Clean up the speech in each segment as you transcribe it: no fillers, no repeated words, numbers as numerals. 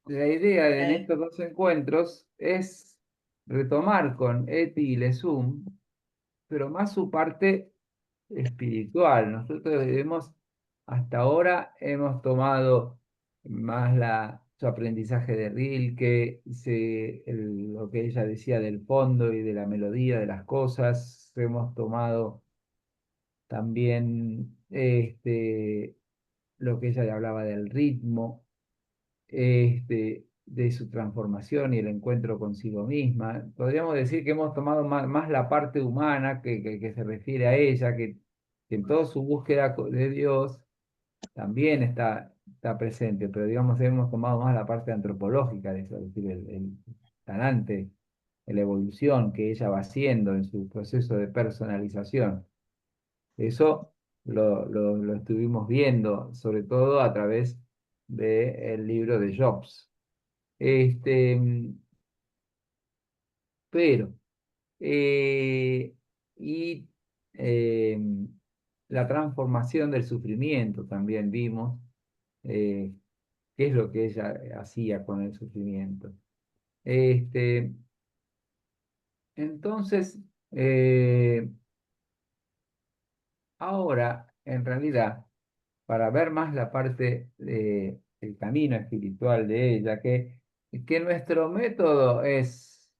la idea en Ok. estos dos encuentros es retomar con Eti y Lesum, pero más su parte espiritual. Nosotros hasta ahora hemos tomado más su aprendizaje de Rilke, lo que ella decía del fondo y de la melodía de las cosas. Hemos tomado también lo que ella le hablaba del ritmo, de su transformación y el encuentro consigo misma. Podríamos decir que hemos tomado más la parte humana que se refiere a ella, que en toda su búsqueda de Dios también está presente, pero digamos, hemos tomado más la parte antropológica de eso, es decir, el talante, la evolución que ella va haciendo en su proceso de personalización. Eso lo estuvimos viendo, sobre todo a través del libro de Jobs. Este, pero, eh, y eh, la transformación del sufrimiento también vimos, eh, qué es lo que ella hacía con el sufrimiento. Este, entonces, eh, ahora, en realidad, para ver más la parte del camino espiritual de ella, que nuestro método es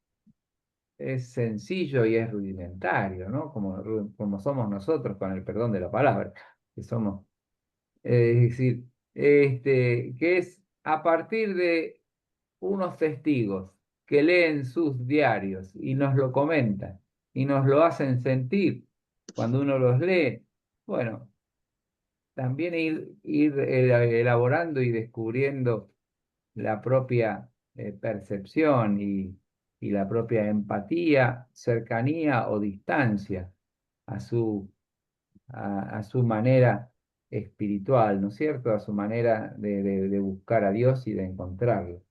sencillo y es rudimentario, ¿no? Como somos nosotros, con el perdón de la palabra, que somos, es decir, que es a partir de unos testigos que leen sus diarios y nos lo comentan y nos lo hacen sentir cuando uno los lee. Bueno, también ir elaborando y descubriendo la propia percepción y la propia empatía, cercanía o distancia a a su manera espiritual, ¿no es cierto? A su manera de buscar a Dios y de encontrarlo.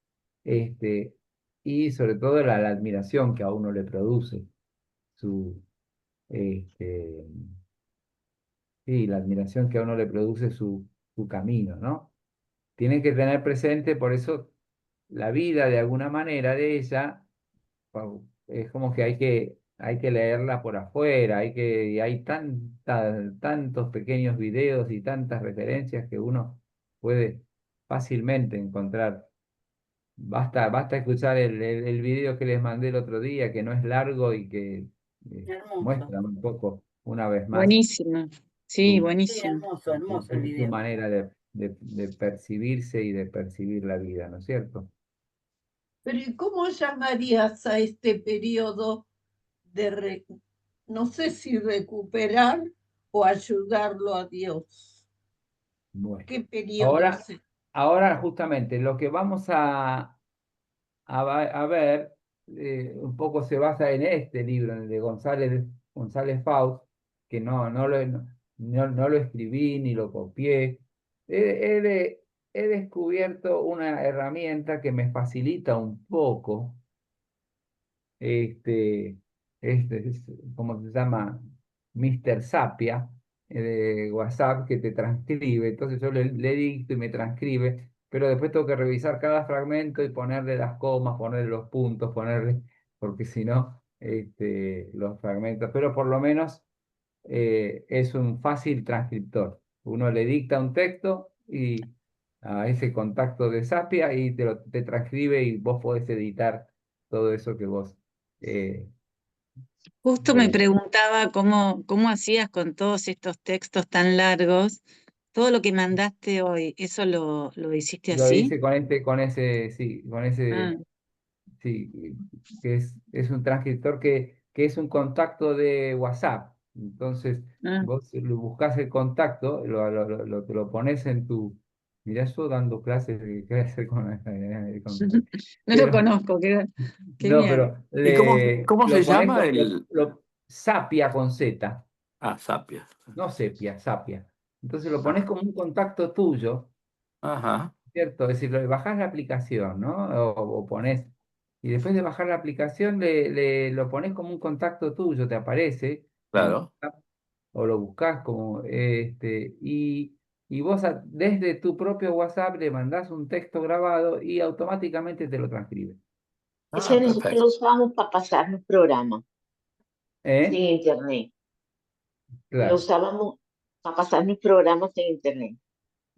Este, y sobre todo la admiración que a uno le produce su, este, sí, la admiración que a uno le produce su camino, ¿no? Tienen que tener presente, por eso, la vida de alguna manera de ella, es como que hay que leerla por afuera, y hay tantos pequeños videos y tantas referencias que uno puede fácilmente encontrar. Basta escuchar el video que les mandé el otro día, que no es largo y que Hermoso. muestra un poco, una vez más, Buenísimo. Sí, su, Sí, buenísimo. hermoso, hermoso el su video. manera de percibirse y de percibir la vida, ¿no es cierto? Pero ¿y cómo llamarías a este periodo de, no sé si recuperar o ayudarlo a Dios? Bueno, ¿Qué periodo ahora, es este? ahora justamente lo que vamos a ver, un poco se basa en este libro, en el de González Faust, que no lo escribí ni lo copié. He descubierto una herramienta que me facilita un poco este, ¿cómo se llama? Mr. Sapia, de WhatsApp, que te transcribe. Entonces yo le dicto y me transcribe, pero después tengo que revisar cada fragmento y ponerle las comas, ponerle los puntos, porque si no, los fragmentos, pero por lo menos es un fácil transcriptor. Uno le dicta un texto y a ese contacto de Sapia y te transcribe y vos podés editar todo eso que vos eh, Justo me eh, preguntaba cómo hacías con todos estos textos tan largos. Todo lo que mandaste hoy, ¿eso lo hiciste lo así? hice sí, Ah, sí, que es un transcriptor que es un contacto de WhatsApp. Entonces, ah. vos lo buscas el contacto, te lo pones en tu. Mirá, yo dando clases de qué hacer No lo pero, conozco, qué no, bien. pero ¿Y cómo se lo pones llama el...? Sapia con Z, Ah, Sapia. no sepia, Sapia. Entonces lo pones Ah, como un contacto tuyo. ajá, ¿Cierto? Es decir, bajás la aplicación, ¿no? O pones, y después de bajar la aplicación lo pones como un contacto tuyo, te aparece en claro. WhatsApp, o lo buscas como, y y vos desde tu propio WhatsApp le mandás un texto grabado y automáticamente te lo transcribe. Ese Ah, nosotros perfecto. lo usamos para pasarnos programas sin ¿Eh? internet. Lo Claro. usábamos para pasarnos programas sin internet.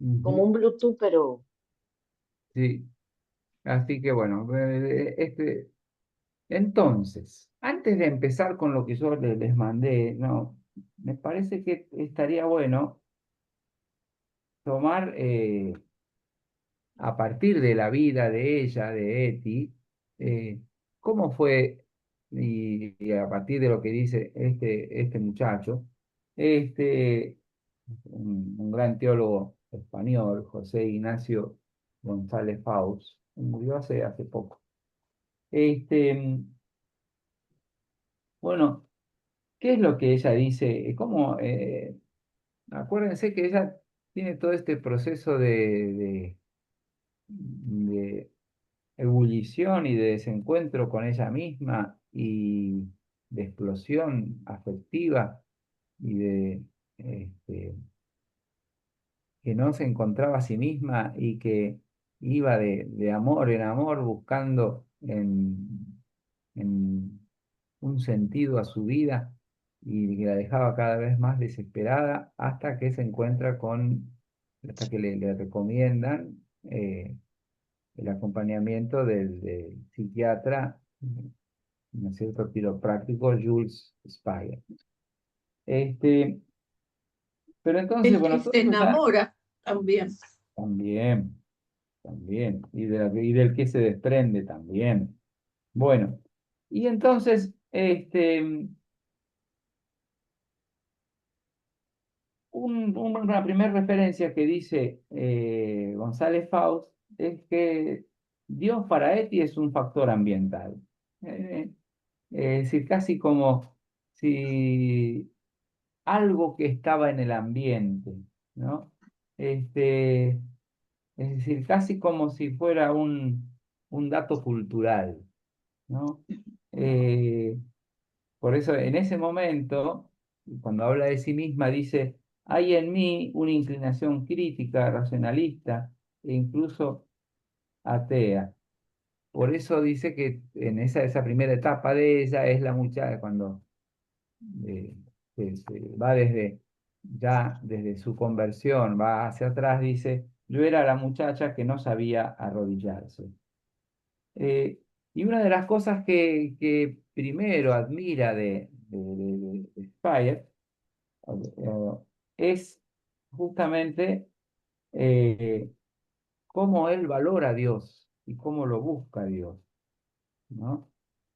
Como Ujú. un Bluetooth, pero Sí. Así que bueno, entonces, antes de empezar con lo que yo les mandé, no, me parece que estaría bueno tomar a partir de la vida de ella, de Eti, cómo fue, y a partir de lo que dice este muchacho, este, un gran teólogo español, José Ignacio González Faust, murió hace poco. Bueno, ¿qué es lo que ella dice? ¿Cómo, acuérdense que ella tiene todo este proceso de ebullición y de desencuentro con ella misma y de explosión afectiva y de este, que no se encontraba a sí misma y que iba de amor en amor buscando en un sentido a su vida y que la dejaba cada vez más desesperada hasta que se encuentra hasta que le recomiendan el acompañamiento del psiquiatra, ¿no es cierto?, quiropráctico Jules Speyer. Este, pero entonces, El que bueno, se todo eso enamora también. también, también, y del que se desprende también. Bueno, y entonces, una primera referencia que dice González Faust es que Dios para Eti es un factor ambiental. Eh, es decir, casi como si algo que estaba en el ambiente, ¿no? Este, es decir, casi como si fuera un dato cultural, ¿no? Eh, por eso en ese momento, cuando habla de sí misma, dice, hay en mí una inclinación crítica, racionalista e incluso atea. Por eso dice que en esa primera etapa de ella es la muchacha cuando eh, se va desde su conversión, va hacia atrás, dice, yo era la muchacha que no sabía arrodillarse. Eh, y una de las cosas que primero admira de Speyer es justamente eh, cómo él valora a Dios y cómo lo busca a Dios, ¿no?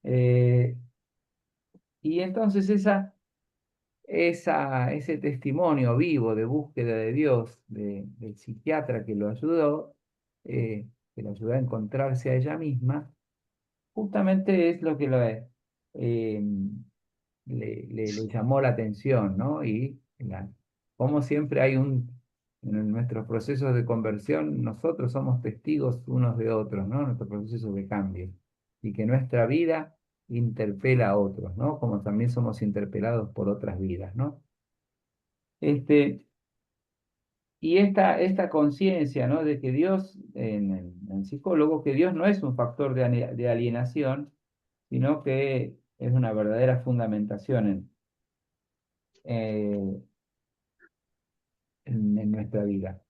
Eh, y entonces ese testimonio vivo de búsqueda de Dios, del psiquiatra que lo ayudó, que lo ayudó a encontrarse a ella misma, justamente es lo que eh, le llamó la atención, ¿no? Y como siempre en nuestros procesos de conversión, nosotros somos testigos unos de otros, ¿no? Nuestros procesos de cambio. Y que nuestra vida interpela a otros, ¿no? Como también somos interpelados por otras vidas, ¿no? Este, y esta conciencia, ¿no? De que Dios, en psicólogo, que Dios no es un factor de alienación, sino que es una verdadera fundamentación eh, en nuestra vida.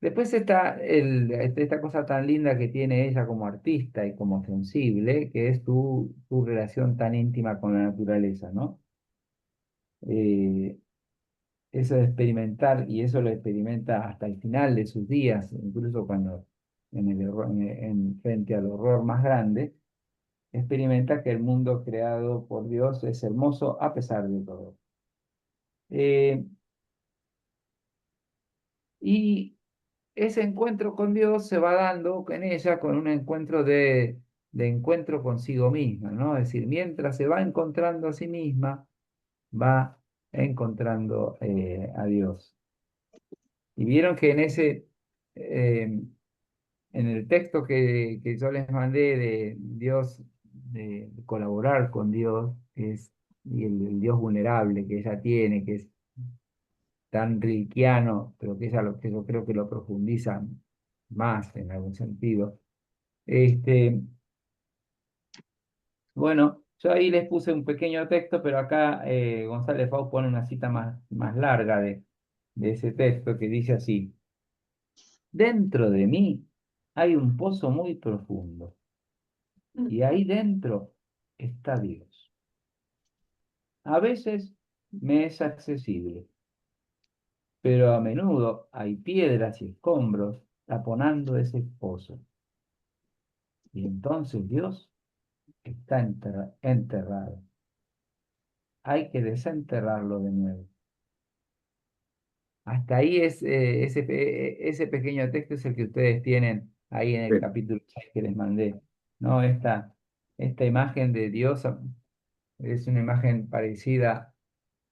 Después está esta cosa tan linda que tiene ella como artista y como sensible, que es tu relación tan íntima con la naturaleza, ¿no? Eh, Eso de experimentar, y eso lo experimenta hasta el final de sus días, incluso cuando frente al horror más grande, experimenta que el mundo creado por Dios es hermoso a pesar de todo. Eh, y ese encuentro con Dios se va dando en ella con un encuentro de encuentro consigo misma, ¿no? Es decir, mientras se va encontrando a sí misma, va encontrando a Dios. Y vieron que eh, en el texto que yo les mandé de Dios, de colaborar con Dios, y el Dios vulnerable que ella tiene, que es tan rilkeano, pero que es a lo que yo creo que lo profundiza más en algún sentido. Bueno, yo ahí les puse un pequeño texto, pero acá González Fau pone una cita más larga de ese texto que dice así: dentro de mí hay un pozo muy profundo y ahí dentro está Dios. A veces me es accesible, pero a menudo hay piedras y escombros taponando ese pozo. Y entonces Dios está enterrado. Hay que desenterrarlo de nuevo. Hasta ahí ese pequeño texto es el que ustedes tienen ahí en el Sí. capítulo 6 que les mandé, ¿no? Esta imagen de Dios es una imagen parecida,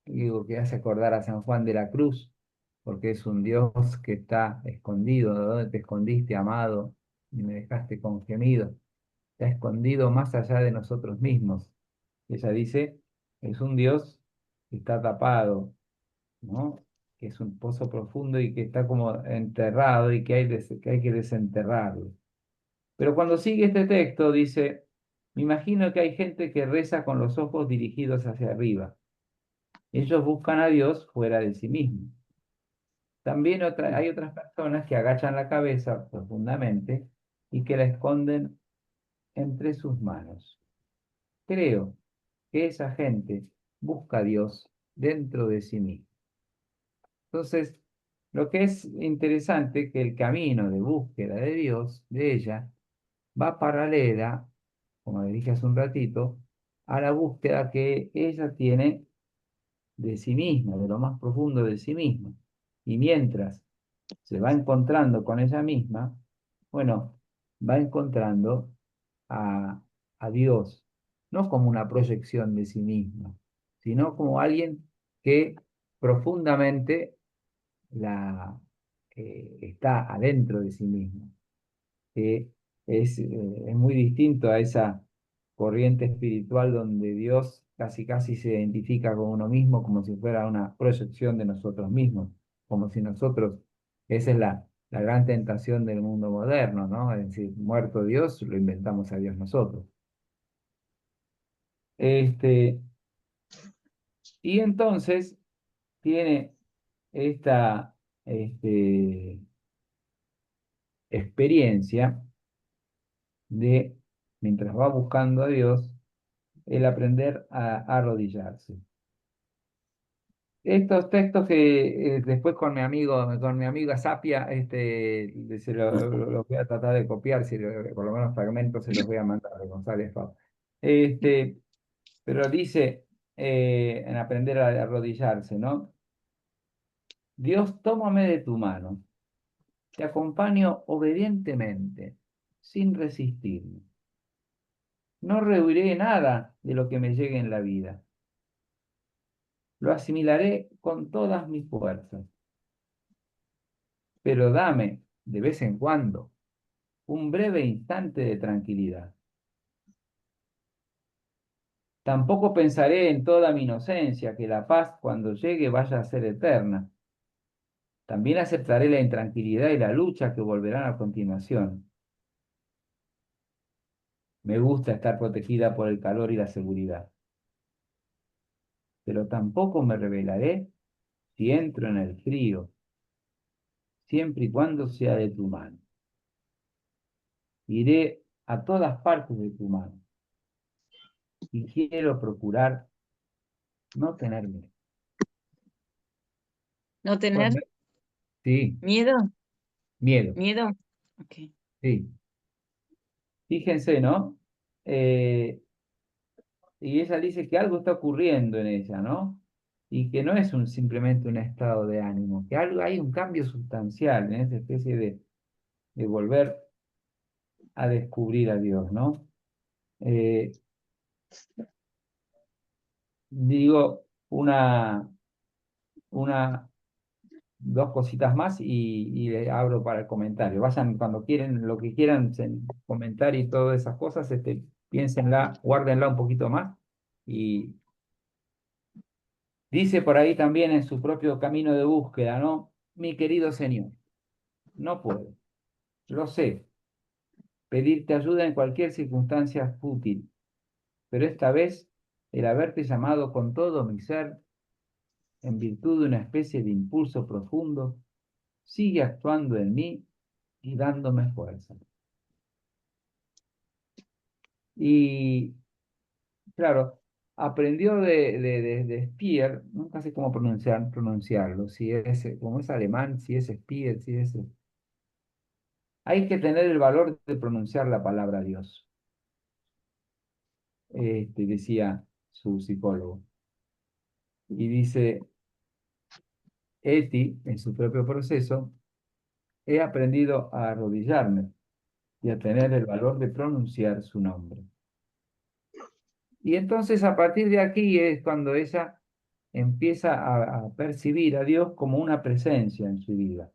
digo, que hace acordar a San Juan de la Cruz, porque es un Dios que está escondido. ¿De dónde te escondiste, amado? Y me dejaste con gemido. Está escondido más allá de nosotros mismos. Ella dice, es un Dios que está tapado, ¿no? Que es un pozo profundo y que está como enterrado y que hay que desenterrarlo. Pero cuando sigue este texto dice, me imagino que hay gente que reza con los ojos dirigidos hacia arriba. Ellos buscan a Dios fuera de sí mismos. También hay otras personas que agachan la cabeza profundamente y que la esconden entre sus manos. Creo que esa gente busca a Dios dentro de sí misma. Entonces, lo que es interesante que el camino de búsqueda de Dios, de ella, va paralela, como le dije hace un ratito, a la búsqueda que ella tiene de sí misma, de lo más profundo de sí misma. Y mientras se va encontrando con ella misma, bueno, va encontrando a, a Dios, no como una proyección de sí misma, sino como alguien que profundamente está adentro de sí mismo, que es muy distinto a esa corriente espiritual donde Dios casi casi se identifica con uno mismo como si fuera una proyección de nosotros mismos, como si nosotros, esa es la gran tentación del mundo moderno, ¿no? Es decir, muerto Dios, lo inventamos a Dios nosotros. Este, y entonces tiene esta experiencia de, mientras va buscando a Dios, el aprender a arrodillarse. Estos textos que después con mi amiga Sapia, los voy a tratar de copiar, por lo menos fragmentos se los voy a mandar a González Fau. Pero dice en aprender a arrodillarse, ¿no? Dios, tómame de tu mano, te acompaño obedientemente, sin resistirme. No rehuiré nada de lo que me llegue en la vida. Lo asimilaré con todas mis fuerzas. Pero dame, de vez en cuando, un breve instante de tranquilidad. Tampoco pensaré en toda mi inocencia, que la paz cuando llegue vaya a ser eterna. También aceptaré la intranquilidad y la lucha que volverán a continuación. Me gusta estar protegida por el calor y la seguridad. Pero tampoco me rebelaré si entro en el frío, siempre y cuando sea de tu mano. Iré a todas partes de tu mano y quiero procurar no tener miedo. ¿No tener Bueno, sí, miedo? miedo, ¿Miedo? Ok. sí. Fíjense, ¿no? Y ella dice que algo está ocurriendo en ella, ¿no? Y que no es simplemente un estado de ánimo, que hay un cambio sustancial en esa especie de volver a descubrir a Dios, ¿no? Eh, digo una, dos cositas más y le abro para el comentario. Vayan cuando quieren, lo que quieran comentar y todas esas cosas, piénsenla, guárdenla un poquito más y Dice por ahí también en su propio camino de búsqueda, ¿no? Mi querido Señor, no puedo, lo sé, pedirte ayuda en cualquier circunstancia es fútil, pero esta vez el haberte llamado con todo mi ser, en virtud de una especie de impulso profundo, sigue actuando en mí y dándome fuerza. Y claro, aprendió de Speer, nunca sé cómo pronunciarlo, si es, como es alemán, si es Speer, si es... Hay que tener el valor de pronunciar la palabra Dios, decía su psicólogo. Y dice, Eti, en su propio proceso, he aprendido a arrodillarme y a tener el valor de pronunciar su nombre. Y entonces a partir de aquí es cuando ella empieza a percibir a Dios como una presencia en su vida.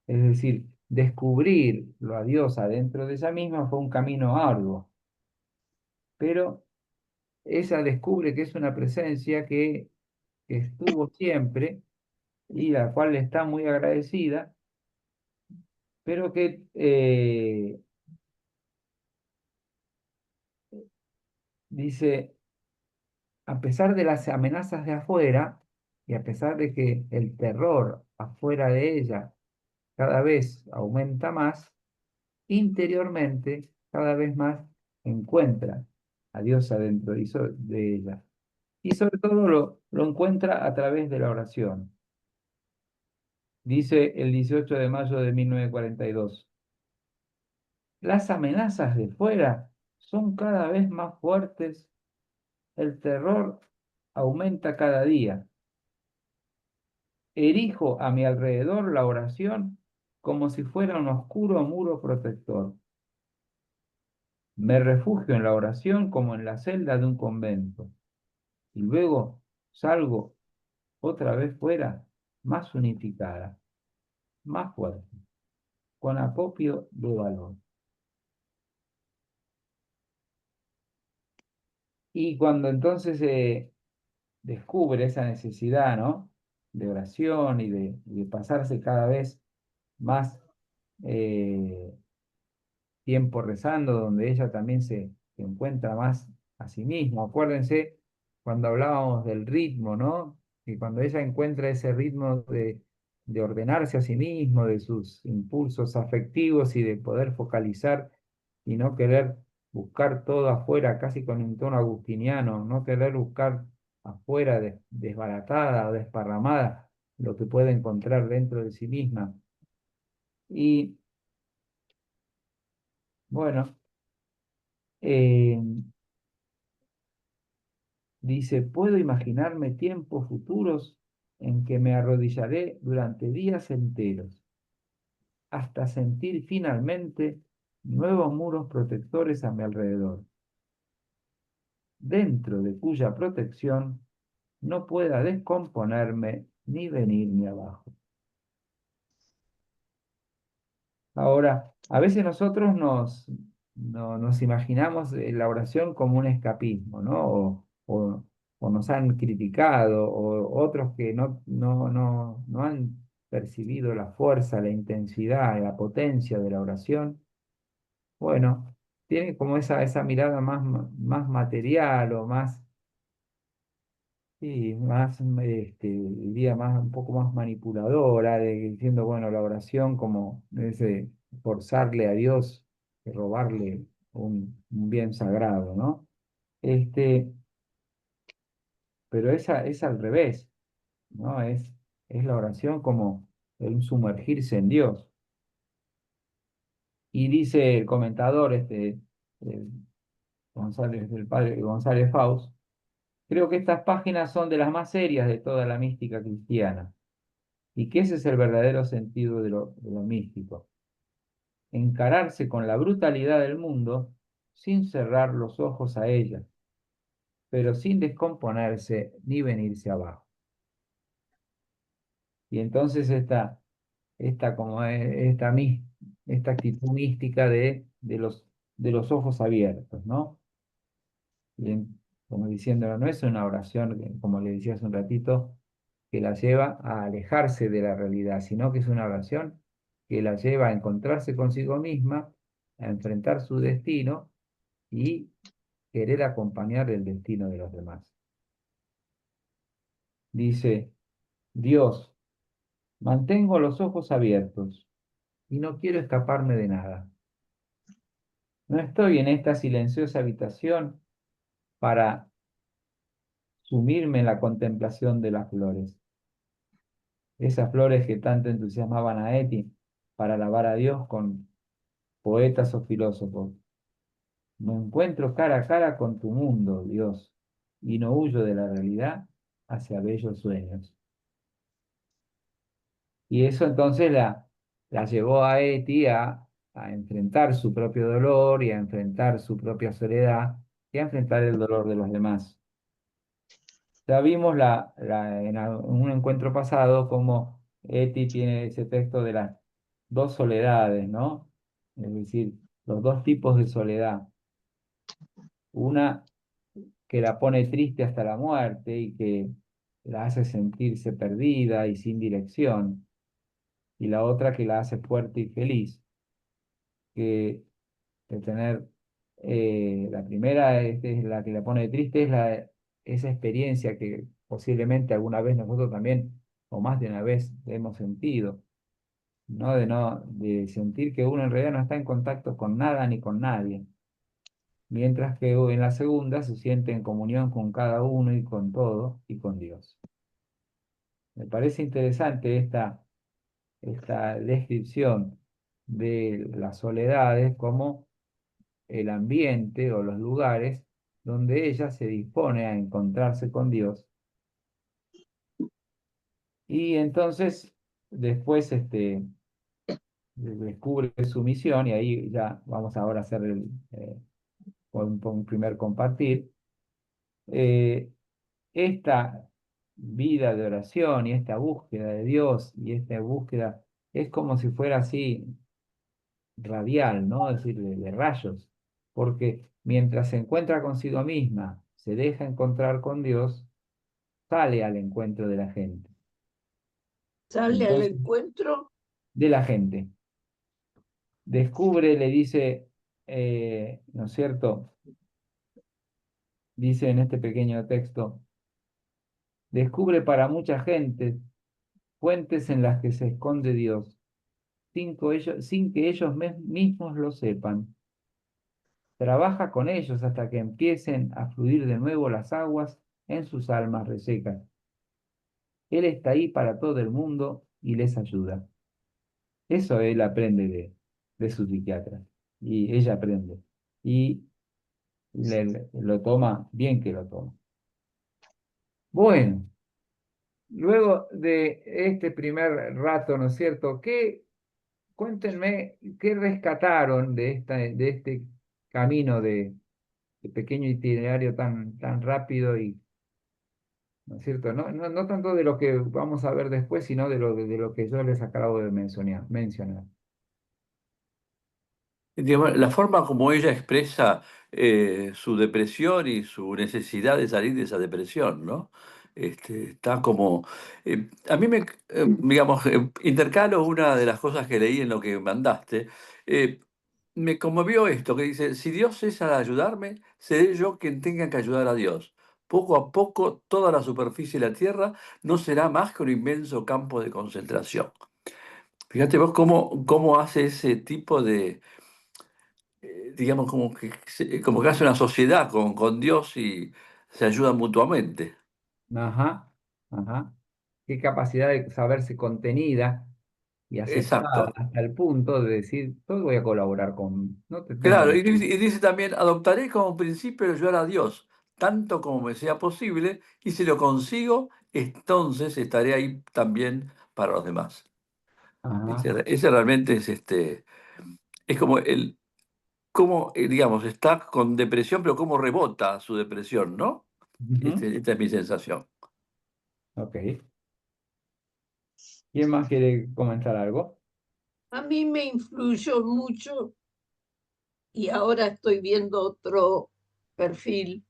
Es decir, descubrirlo a Dios adentro de ella misma fue un camino arduo, pero ella descubre que es una presencia que estuvo siempre y la cual le está muy agradecida, pero que dice, a pesar de las amenazas de afuera y a pesar de que el terror afuera de ella cada vez aumenta más, interiormente cada vez más encuentra a Dios adentro de ella. Y sobre todo lo encuentra a través de la oración. Dice el 18 de mayo de 1942, las amenazas de fuera son cada vez más fuertes, el terror aumenta cada día. Erijo a mi alrededor la oración como si fuera un oscuro muro protector. Me refugio en la oración como en la celda de un convento. Y luego salgo otra vez fuera, más unificada, más fuerte, con acopio de valor. Y cuando entonces descubre esa necesidad, ¿no?, de oración y de pasarse cada vez más eh, tiempo rezando, donde ella también se encuentra más a sí misma. Acuérdense cuando hablábamos del ritmo, ¿no? Y cuando ella encuentra ese ritmo de ordenarse a sí mismo, de sus impulsos afectivos y de poder focalizar y no querer buscar todo afuera, casi con un tono agustiniano, no querer buscar afuera desbaratada o desparramada lo que puede encontrar dentro de sí misma. Y bueno, eh, dice, puedo imaginarme tiempos futuros en que me arrodillaré durante días enteros, hasta sentir finalmente nuevos muros protectores a mi alrededor, dentro de cuya protección no pueda descomponerme ni venirme abajo. Ahora, a veces nosotros nos imaginamos la oración como un escapismo, ¿no? O nos han criticado, o otros que no han percibido la fuerza, la intensidad, la potencia de la oración. Bueno, tienen como esa mirada más material o más, sí, más, diría más, un poco más manipuladora, diciendo, bueno, la oración como ese forzarle a Dios, robarle un bien sagrado, ¿no? Este, pero esa es al revés, ¿no? Es la oración como un sumergirse en Dios. Y dice el comentador, eh, González, el padre González Faust, creo que estas páginas son de las más serias de toda la mística cristiana. Y que ese es el verdadero sentido de lo místico. Encararse con la brutalidad del mundo sin cerrar los ojos a ella, pero sin descomponerse ni venirse abajo. Y entonces esta actitud mística de los ojos abiertos, ¿no? como diciéndolo, no es una oración, como le decía hace un ratito, que la lleva a alejarse de la realidad, sino que es una oración que la lleva a encontrarse consigo misma, a enfrentar su destino y querer acompañar el destino de los demás. Dice, Dios, mantengo los ojos abiertos y no quiero escaparme de nada. No estoy en esta silenciosa habitación para sumirme en la contemplación de las flores. Esas flores que tanto entusiasmaban a Eti para alabar a Dios con poetas o filósofos. Me encuentro cara a cara con tu mundo, Dios, y no huyo de la realidad hacia bellos sueños. Y eso entonces la llevó a Eti a enfrentar su propio dolor y a enfrentar su propia soledad y a enfrentar el dolor de los demás. Ya vimos en un encuentro pasado cómo Eti tiene ese texto de las dos soledades, ¿no? Es decir, los dos tipos de soledad. Una que la pone triste hasta la muerte y que la hace sentirse perdida y sin dirección, y la otra que la hace fuerte y feliz, que de tener, la primera es la que la pone triste, esa experiencia que posiblemente alguna vez nosotros también, o más de una vez, hemos sentido, ¿no? De sentir que uno en realidad no está en contacto con nada ni con nadie, mientras que en la segunda se siente en comunión con cada uno y con todo y con Dios. Me parece interesante esta descripción de las soledades como el ambiente o los lugares donde ella se dispone a encontrarse con Dios. Y entonces después descubre su misión y ahí ya vamos ahora a hacer un primer compartir. Eh, esta vida de oración y esta búsqueda de Dios y esta búsqueda es como si fuera así radial, ¿no? Es decir, de rayos, porque mientras se encuentra consigo misma, se deja encontrar con Dios, sale al encuentro de la gente. Sale al Entonces, encuentro. de la gente. Descubre, le dice, ¿no es cierto? Dice en este pequeño texto, descubre para mucha gente fuentes en las que se esconde Dios, sin que ellos mismos lo sepan. Trabaja con ellos hasta que empiecen a fluir de nuevo las aguas en sus almas resecas. Él está ahí para todo el mundo y les ayuda. Eso él aprende de su psiquiatra. Y ella aprende. Y lo toma, bien que lo toma. Bueno, luego de este primer rato, ¿no es cierto? Cuéntenme, ¿qué rescataron de este camino de pequeño itinerario tan rápido y, ¿no es cierto? No tanto de lo que vamos a ver después, sino de lo que yo les acabo de mencionar. Digamos, la forma como ella expresa su depresión y su necesidad de salir de esa depresión, ¿no? Está como... a mí digamos, intercalo una de las cosas que leí en lo que mandaste. Me conmovió esto, que dice, si Dios cesa de ayudarme, seré yo quien tenga que ayudar a Dios. Poco a poco, toda la superficie de la tierra no será más que un inmenso campo de concentración. Fíjate vos cómo hace ese tipo de digamos, como que hace una sociedad con Dios y se ayudan mutuamente. Ajá, ajá. Qué capacidad de saberse contenida y aceptada Exacto. hasta el punto de decir, yo voy a colaborar no te tengo Claro, que... y dice también, adoptaré como principio el ayudar a Dios, tanto como me sea posible, y si lo consigo, entonces estaré ahí también para los demás. Ajá, Ese realmente es como cómo, digamos, está con depresión, pero cómo rebota su depresión, ¿no? ujú, Esta es mi sensación. ok. ¿Quién más quiere comentar algo? A mí me influyó mucho y ahora estoy viendo otro perfil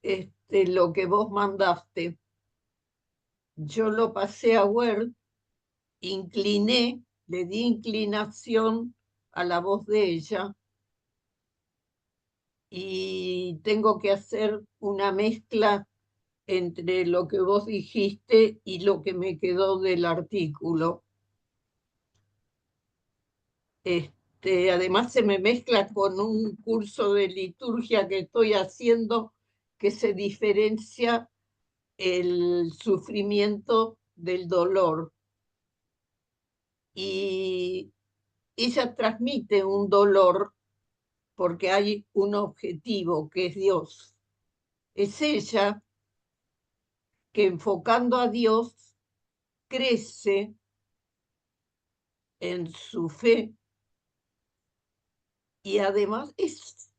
lo que vos mandaste. Yo lo pasé a Word, incliné, le di inclinación a la voz de ella y tengo que hacer una mezcla entre lo que vos dijiste y lo que me quedó del artículo. Además se me mezcla con un curso de liturgia que estoy haciendo que se diferencia el sufrimiento del dolor. Y ella transmite un dolor porque hay un objetivo que es Dios. Es ella que enfocando a Dios crece en su fe y además es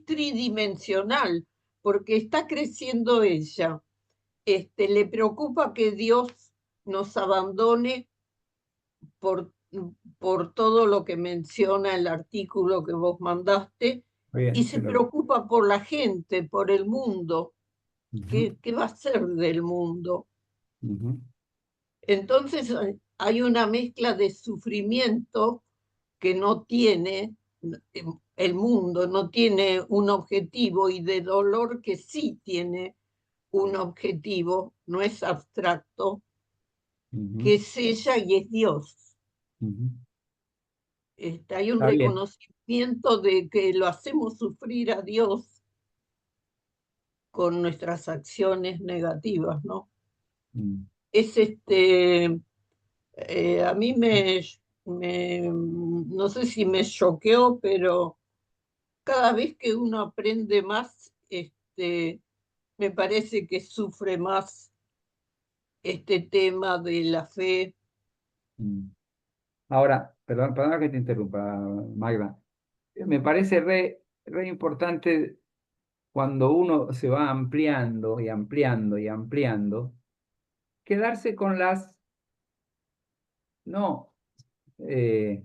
tridimensional porque está creciendo ella. Le preocupa que Dios nos abandone por todo lo que menciona el artículo que vos mandaste Bien, y se preocupa por la gente, por el mundo. ¿Qué va a ser del mundo? Entonces hay una mezcla de sufrimiento que no tiene el mundo, no tiene un objetivo, y de dolor que sí tiene un objetivo, no es abstracto, que es ella y es Dios. Hay un Está bien. reconocimiento de que lo hacemos sufrir a Dios con nuestras acciones negativas, ¿no? Es a mí no sé si me choqueó, pero cada vez que uno aprende más, me parece que sufre más este tema de la fe. Ahora, perdón que te interrumpa, Magda. Me parece re importante cuando uno se va ampliando y ampliando y ampliando, quedarse con no, eh,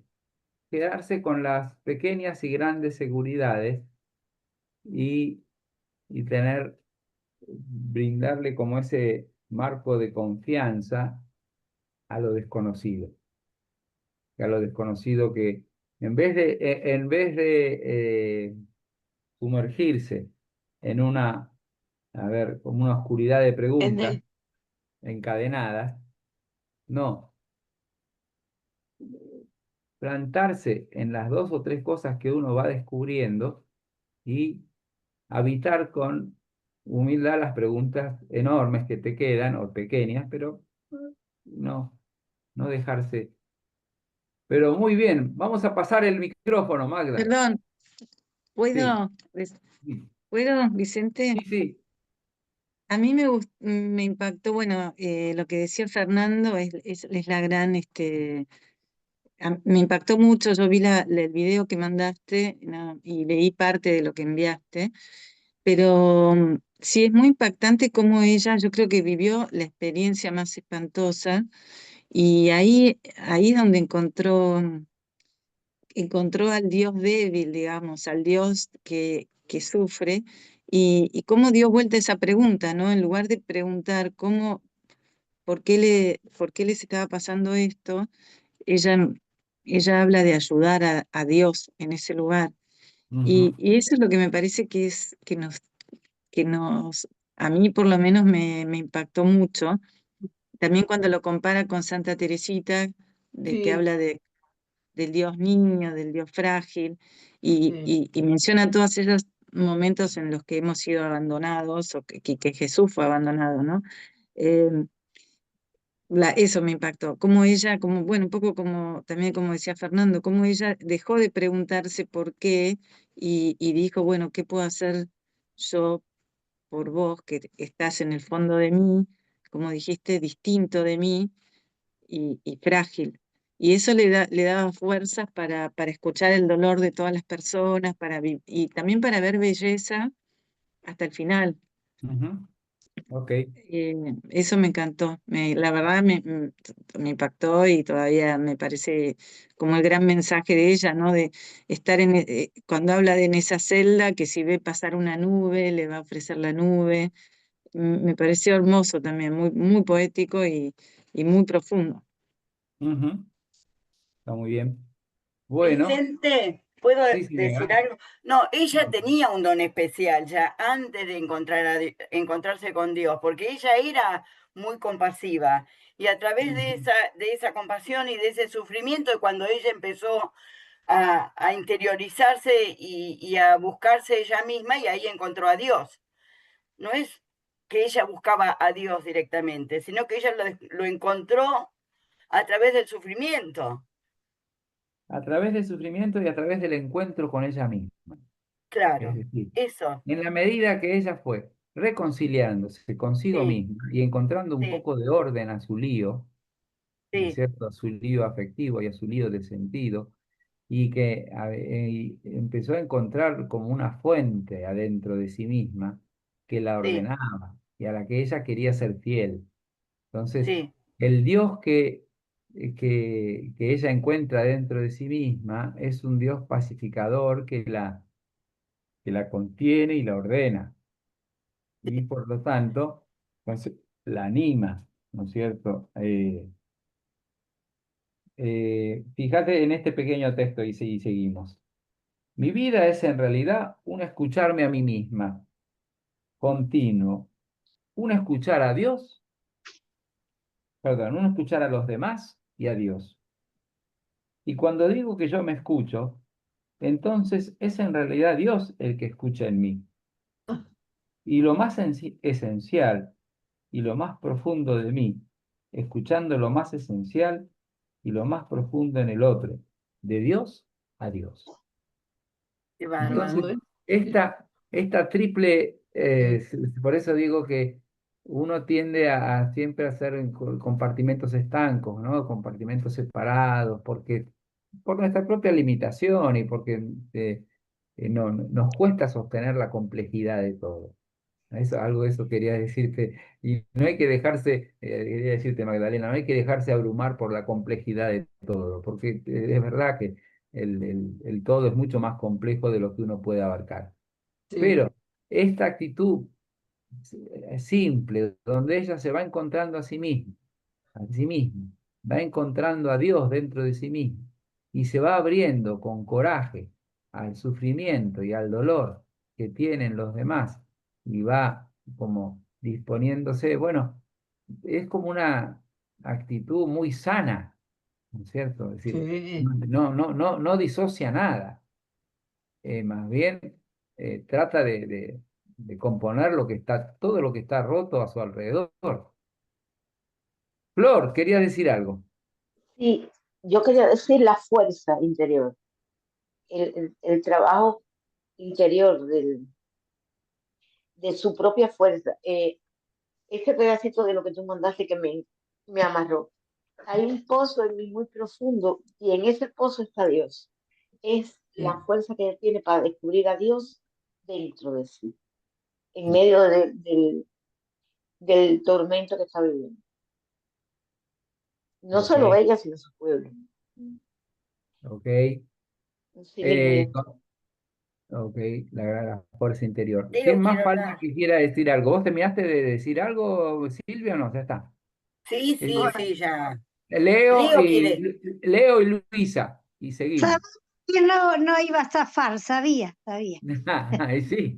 quedarse con las pequeñas y grandes seguridades y, y brindarle como ese marco de confianza a lo desconocido. A lo desconocido que en vez de sumergirse en como una oscuridad de preguntas encadenadas, no, plantarse en las dos o tres cosas que uno va descubriendo y habitar con humildad las preguntas enormes que te quedan, o pequeñas, pero no, no dejarse. Pero muy bien, vamos a pasar el micrófono, Magda. Perdón, Sí, ¿puedo, sí, ¿puedo, Vicente? sí. A mí me impactó, bueno, lo que decía Fernando es la gran, me impactó mucho. Yo vi el video que mandaste, ¿no? Y leí parte de lo que enviaste, pero sí es muy impactante cómo ella, yo creo que vivió la experiencia más espantosa, y ahí es donde encontró al Dios débil, digamos, al Dios que sufre, y cómo dio vuelta esa pregunta, ¿no? En lugar de preguntar por qué les estaba pasando esto, ella, ella habla de ayudar a Dios en ese lugar. Y eso es lo que me parece que a mí por lo menos me impactó mucho. También cuando lo compara con Santa Teresita, de que Sí, habla del Dios niño, del Dios frágil, sí. y menciona todos esos momentos en los que hemos sido abandonados, o que Jesús fue abandonado, ¿no? Eh, Eso me impactó, como ella, como, bueno, un poco como, también como decía Fernando, como ella dejó de preguntarse por qué, y dijo, bueno, ¿qué puedo hacer yo por vos, que estás en el fondo de mí, como dijiste, distinto de mí y frágil? Y eso le daba fuerzas para escuchar el dolor de todas las personas, y también para ver belleza hasta el final. Ok. Eso me encantó, la verdad me impactó y todavía me parece como el gran mensaje de ella, ¿no? De estar cuando habla de en esa celda, que si ve pasar una nube, le va a ofrecer la nube. Me pareció hermoso también, muy, muy poético y muy profundo. Ujú. Está muy bien. Bueno, Vicente, ¿puedo sí, decir señora. algo? No, ella tenía un don especial ya antes de encontrarse con Dios, porque ella era muy compasiva. Y a través Ujú. de esa compasión y de ese sufrimiento, es cuando ella empezó a interiorizarse y a buscarse ella misma, y ahí encontró a Dios. No es que ella buscaba a Dios directamente, sino que ella lo encontró a través del sufrimiento. A través del sufrimiento y a través del encuentro con ella misma. Es Claro, decir, eso, en la medida que ella fue reconciliándose consigo sí, misma y encontrando un sí, poco de orden a su lío, ¿no es sí, cierto? A su lío afectivo y a su lío de sentido, y que y empezó a encontrar como una fuente adentro de sí misma que la sí, ordenaba y a la que ella quería ser fiel. Entonces, sí, el Dios que ella encuentra dentro de sí misma es un Dios pacificador que la contiene y la ordena, y por lo tanto, pues, la anima, ¿no es cierto? Fíjate en este pequeño texto y seguimos. Mi vida es en realidad un escucharme a mí misma, continuo, un escuchar a Dios, perdón, un escuchar a los demás y a Dios. Y cuando digo que yo me escucho, entonces es en realidad Dios el que escucha en mí. Y lo más esencial y lo más profundo de mí, escuchando lo más esencial y lo más profundo en el otro, de Dios a Dios. qué Entonces, bárbaro. Lindo, ¿eh? esta triple, Sí, por eso digo que uno tiende a siempre a hacer en compartimentos estancos, ¿no? Compartimentos separados, porque por nuestra propia limitación y porque nos cuesta sostener la complejidad de todo. Eso, algo de eso quería decirte. Y no hay que dejarse, quería decirte, Magdalena, no hay que dejarse abrumar por la complejidad de todo, porque es verdad que el todo es mucho más complejo de lo que uno puede abarcar. sí, Pero esta actitud simple, donde ella se va encontrando a sí mismo, va encontrando a Dios dentro de sí mismo y se va abriendo con coraje al sufrimiento y al dolor que tienen los demás y va como disponiéndose, bueno, es como una actitud muy sana, ¿no es cierto? Es decir, sí, no disocia nada, más bien trata de componer lo que está, todo lo que está roto a su alrededor. Flor, quería decir algo. Sí, yo quería decir la fuerza interior, el trabajo interior de su propia fuerza. Este pedacito de lo que tú mandaste que me amarró. Hay un pozo en mí muy profundo y en ese pozo está Dios. Es la sí. fuerza que él tiene para descubrir a Dios dentro de sí, en medio del tormento que está viviendo. No Ok, solo ella, sino su pueblo. ok. Sí mismo, eh, co- ok, la fuerza interior. ¿Quién Leo más quiere falta hablar. que quiera decir algo? ¿Vos terminaste de decir algo, Silvia, o no? Ya está. Sí, sí, Eh, Ahora, sí, ya. Leo Leo y, quiere. Leo y Luisa, y seguimos. Sabía que no iba a zafar, sabía. Ay, sí.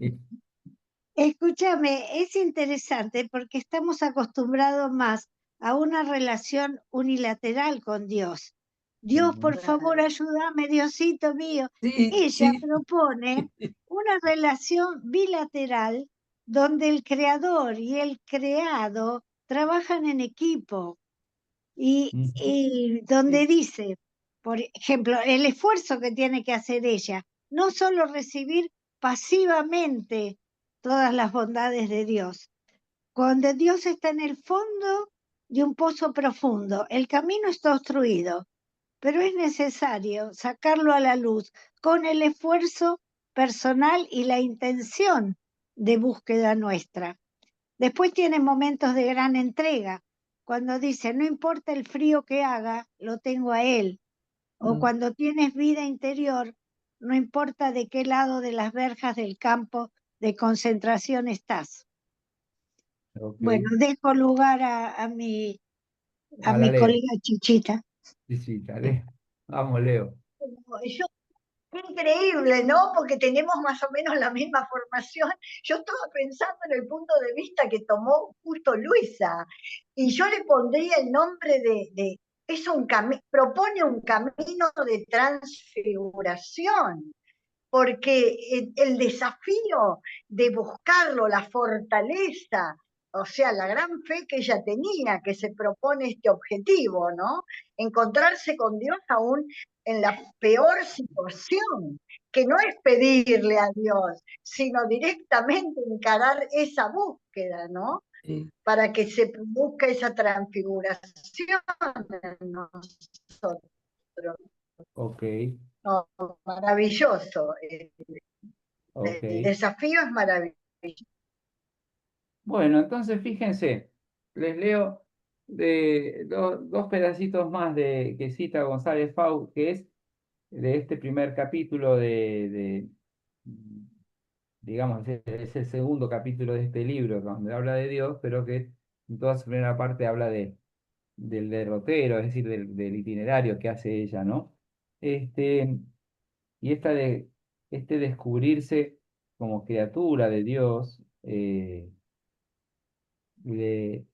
Escúchame, es interesante porque estamos acostumbrados más a una relación unilateral con Dios. Dios, Ujú. por favor, Claro. ayúdame, Diosito mío. sí, Ella sí, propone una relación bilateral donde el creador y el creado trabajan en equipo Ujú. y donde Sí, dice, por ejemplo, el esfuerzo que tiene que hacer ella, no solo recibir pasivamente todas las bondades de Dios. Cuando Dios está en el fondo de un pozo profundo, el camino está obstruido, pero es necesario sacarlo a la luz con el esfuerzo personal y la intención de búsqueda nuestra. Después tiene momentos de gran entrega, cuando dice, no importa el frío que haga, lo tengo a Él. O cuando tienes vida interior, no importa de qué lado de las verjas del campo de concentración estás. Ok. Bueno, dejo lugar a mi Ahora Leo. colega Chichita. Sí, sí, dale. Vamos, Leo. Yo, qué increíble, ¿no? Porque tenemos más o menos la misma formación. Yo estaba pensando en el punto de vista que tomó justo Luisa, y yo le pondría el nombre es propone un camino de transfiguración, porque el desafío de buscarlo, la fortaleza, o sea, la gran fe que ella tenía, que se propone este objetivo, ¿no? Encontrarse con Dios aún en la peor situación, que no es pedirle a Dios, sino directamente encarar esa búsqueda, ¿no? Sí. Para que se busque esa transfiguración en nosotros. Ok, No, maravilloso. ok. El desafío es maravilloso. Bueno, entonces fíjense, les leo de dos pedacitos más que cita González Fau, que es de este primer capítulo digamos, es el segundo capítulo de este libro, donde habla de Dios, pero que en toda su primera parte habla del derrotero, es decir, del itinerario que hace ella, ¿no? Y este descubrirse como criatura de Dios, le,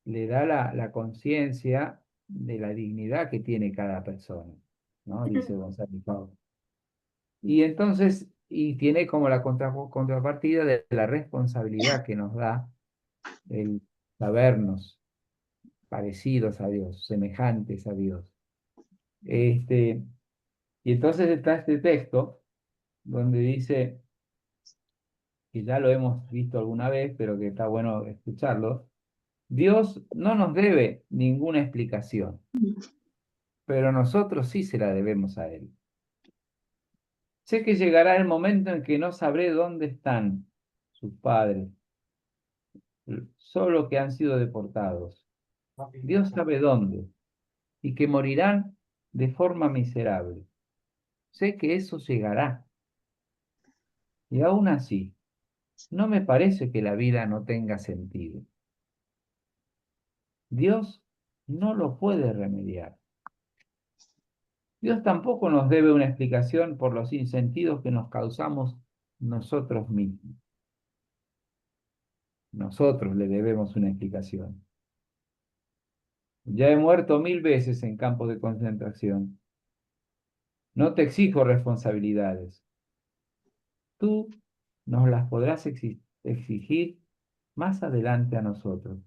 le da la conciencia de la dignidad que tiene cada persona, ¿no? Dice González Pau. Y entonces, y tiene como la contrapartida de la responsabilidad que nos da el sabernos parecidos a Dios, semejantes a Dios. Y entonces está este texto donde dice, que ya lo hemos visto alguna vez, pero que está bueno escucharlo. Dios no nos debe ninguna explicación, pero nosotros sí se la debemos a Él. Sé que llegará el momento en que no sabré dónde están sus padres, solo que han sido deportados. Dios sabe dónde, y que morirán de forma miserable. Sé que eso llegará. Y aún así, no me parece que la vida no tenga sentido. Dios no lo puede remediar. Dios tampoco nos debe una explicación por los sinsentidos que nos causamos nosotros mismos. Nosotros le debemos una explicación. Ya he muerto 1000 veces en campos de concentración. No te exijo responsabilidades. Tú nos las podrás exigir más adelante a nosotros.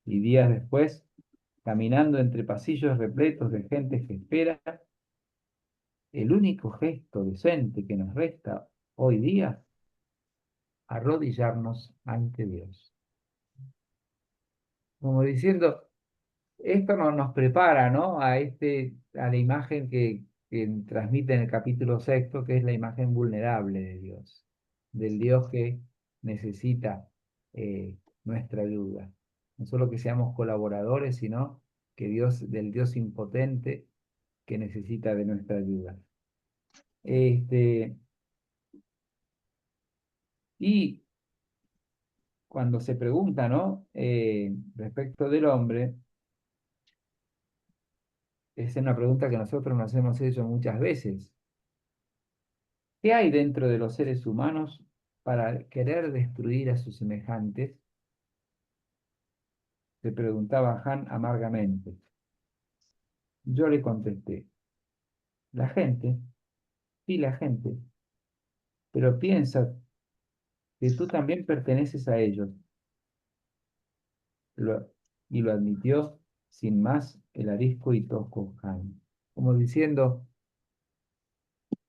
Y días después, caminando entre pasillos repletos de gente que espera, el único gesto decente que nos resta hoy día, arrodillarnos ante Dios. Como diciendo, esto nos prepara, ¿no? A la imagen que transmite en el capítulo 6, que es la imagen vulnerable de Dios, del Dios que necesita nuestra ayuda. No solo que seamos colaboradores, sino del Dios impotente que necesita de nuestra ayuda. Y cuando se pregunta, ¿no? Respecto del hombre, es una pregunta que nosotros nos hemos hecho muchas veces. ¿Qué hay dentro de los seres humanos para querer destruir a sus semejantes? Se preguntaba Han amargamente. Yo le contesté, la gente, sí la gente, pero piensa que tú también perteneces a ellos. Y lo admitió sin más el arisco y tosco Han, como diciendo,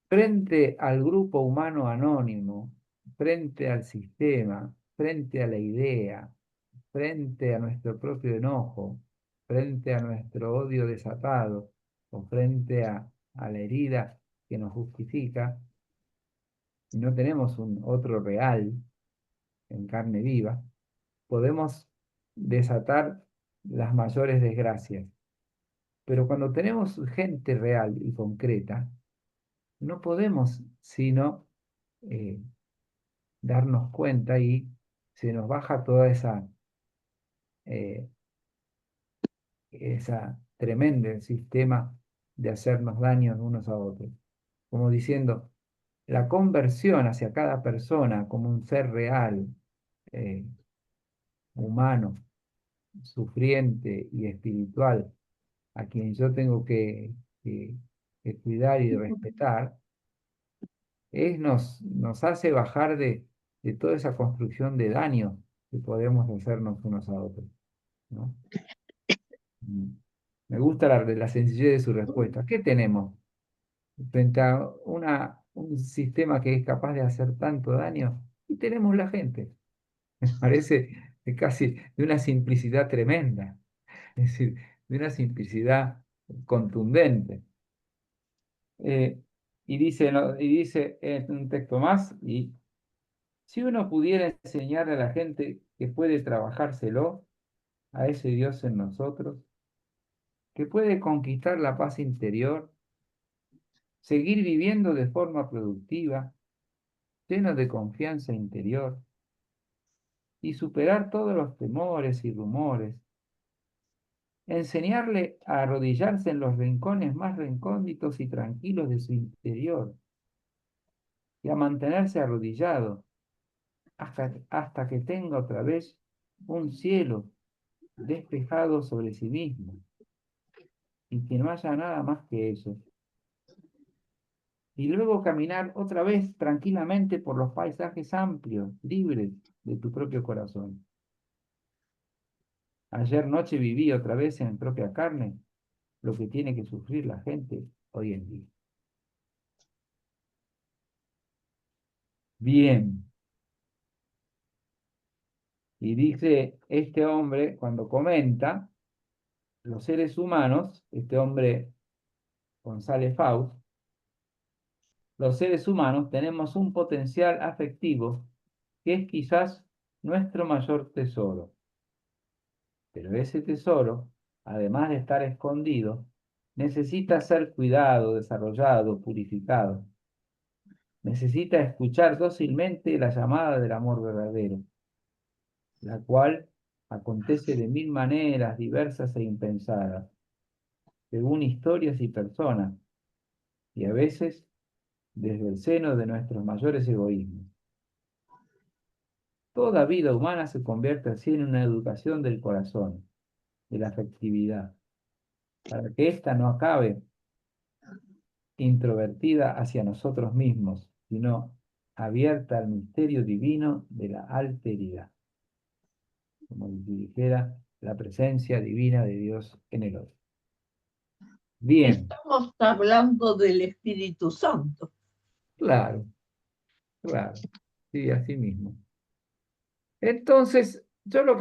frente al grupo humano anónimo, frente al sistema, frente a la idea, frente a nuestro propio enojo, frente a nuestro odio desatado o frente a la herida que nos justifica, y no tenemos un otro real, en carne viva, podemos desatar las mayores desgracias. Pero cuando tenemos gente real y concreta, no podemos sino darnos cuenta y se nos baja toda eh, esa tremendo sistema de hacernos daños unos a otros. Como diciendo, la conversión hacia cada persona como un ser real, eh, humano, sufriente y espiritual, a quien yo tengo que cuidar y respetar, nos hace bajar de toda esa construcción de daño que podemos hacernos unos a otros, ¿no? Me gusta la sencillez de su respuesta. ¿Qué tenemos frente a un sistema que es capaz de hacer tanto daño? Y tenemos la gente. Me parece casi de una simplicidad tremenda, es decir, de una simplicidad contundente. Y dice en un texto más, y si uno pudiera enseñarle a la gente que puede trabajárselo, a ese Dios en nosotros, que puede conquistar la paz interior, seguir viviendo de forma productiva, lleno de confianza interior, y superar todos los temores y rumores, enseñarle a arrodillarse en los rincones más recónditos y tranquilos de su interior, y a mantenerse arrodillado hasta que tenga otra vez un cielo despejado sobre sí mismo, y que no haya nada más que eso. Y luego caminar otra vez tranquilamente por los paisajes amplios, libres de tu propio corazón. Ayer noche viví otra vez en mi propia carne lo que tiene que sufrir la gente hoy en día. Bien. Y dice este hombre, cuando comenta, los seres humanos, este hombre González Faust, los seres humanos tenemos un potencial afectivo que es quizás nuestro mayor tesoro. Pero ese tesoro, además de estar escondido, necesita ser cuidado, desarrollado, purificado. Necesita escuchar dócilmente la llamada del amor verdadero, la cual acontece de mil maneras diversas e impensadas, según historias y personas, y a veces desde el seno de nuestros mayores egoísmos. Toda vida humana se convierte así en una educación del corazón, de la afectividad, para que ésta no acabe introvertida hacia nosotros mismos, sino abierta al misterio divino de la alteridad, como si dijera la presencia divina de Dios en el otro. Bien, Estamos hablando del Espíritu Santo. claro, sí, así mismo. Entonces, yo lo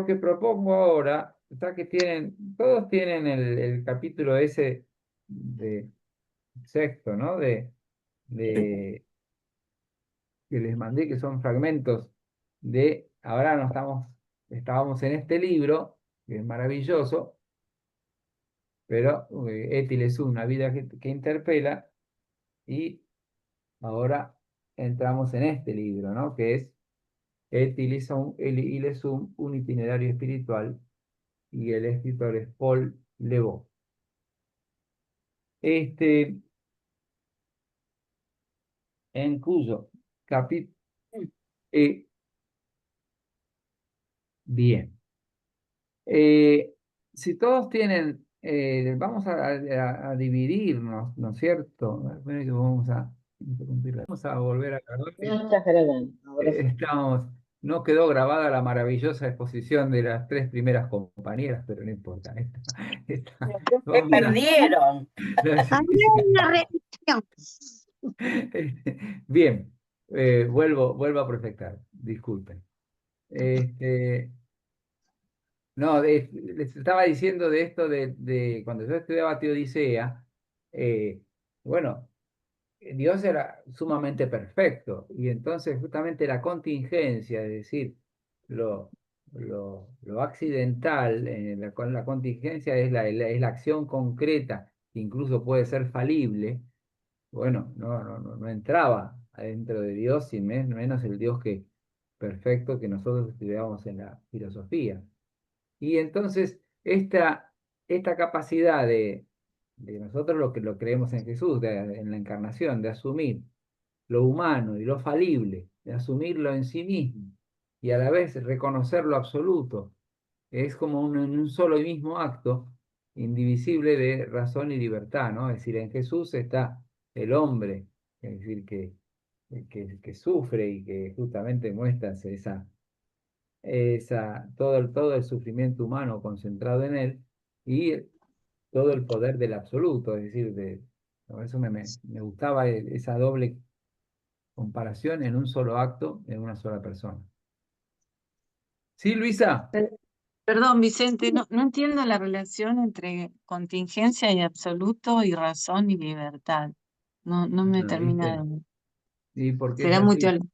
que propongo ahora, está que todos tienen el capítulo ese de sexto, ¿no? De que les mandé, que son fragmentos ahora no estábamos en este libro, que es maravilloso, pero Étil es una vida que interpela, y ahora entramos en este libro, ¿no? Que es Étil Ilesum, un itinerario espiritual, y el escritor es Paul Levaux. En cuyo capítulo... bien. Si todos tienen, vamos a dividirnos, ¿no es cierto? Vamos a interrumpirla. Vamos a volver a grabar. No estás grabando, ahora sí. No quedó grabada la maravillosa exposición de las tres primeras compañeras, pero no importa. Se perdieron. Había una revisión. Bien, vuelvo a proyectar, disculpen. No, les estaba diciendo de esto de cuando yo estudiaba Teodicea, bueno, Dios era sumamente perfecto y entonces justamente la contingencia, es decir, lo accidental, con la contingencia es la acción concreta, que incluso puede ser falible. Bueno, no entraba adentro de Dios y menos el Dios perfecto que nosotros estudiamos en la filosofía. Y entonces esta capacidad de nosotros lo creemos en Jesús, en la encarnación, de asumir lo humano y lo falible, de asumirlo en sí mismo y a la vez reconocer lo absoluto, es como en un solo y mismo acto indivisible de razón y libertad, ¿no? Es decir, en Jesús está el hombre, es decir, que sufre y que justamente muestra todo el sufrimiento humano concentrado en él y todo el poder del absoluto, es decir, por eso me gustaba esa doble comparación en un solo acto, en una sola persona. ¿Sí, Luisa? Perdón, Vicente, no entiendo la relación entre contingencia y absoluto y razón y libertad. No me Bueno, termina ¿viste? de... ¿Y por qué es Será muy así? teórico.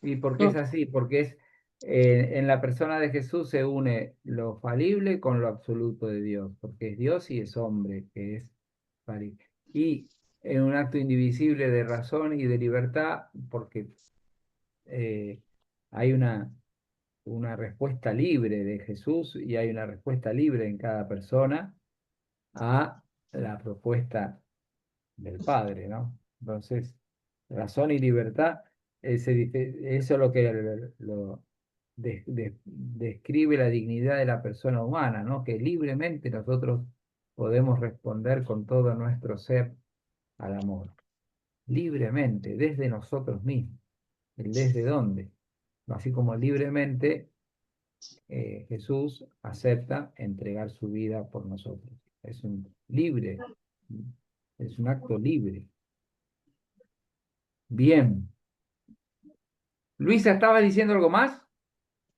¿Y por qué es No, así? Porque en la persona de Jesús se une lo falible con lo absoluto de Dios, porque es Dios y es hombre, que es falible. Y en un acto indivisible de razón y de libertad, porque eh, hay una respuesta libre de Jesús y hay una respuesta libre en cada persona a la propuesta del Padre, ¿no? Entonces, razón y libertad, eso es lo que describe la dignidad de la persona humana, ¿no? Que libremente nosotros podemos responder con todo nuestro ser al amor, libremente, desde nosotros mismos. ¿El desde dónde? Así como libremente Jesús acepta entregar su vida por nosotros. Es un libre, es un acto libre. Bien. Luisa, ¿estabas diciendo algo más?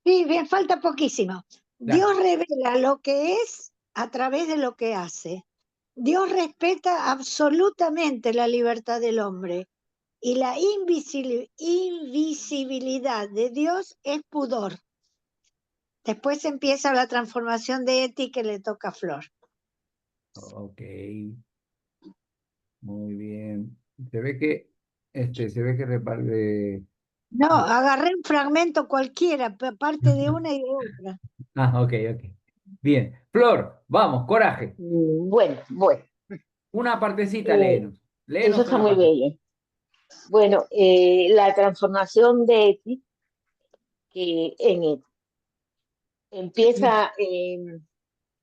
Sí, bien, falta poquísimo. Dale. Dios revela lo que es a través de lo que hace. Dios respeta absolutamente la libertad del hombre y la invisibilidad de Dios es pudor. Después empieza la transformación de Eti que le toca a Flor. Ok, muy bien. Se ve que reparte. No, agarré un fragmento cualquiera, parte de una y de otra. Ok, ok. Bien. Flor, vamos, coraje. Bueno, Una partecita, eh, léenos. eso Léenos está una muy parte. bello. Bueno, la transformación de Eti, que en Eti empieza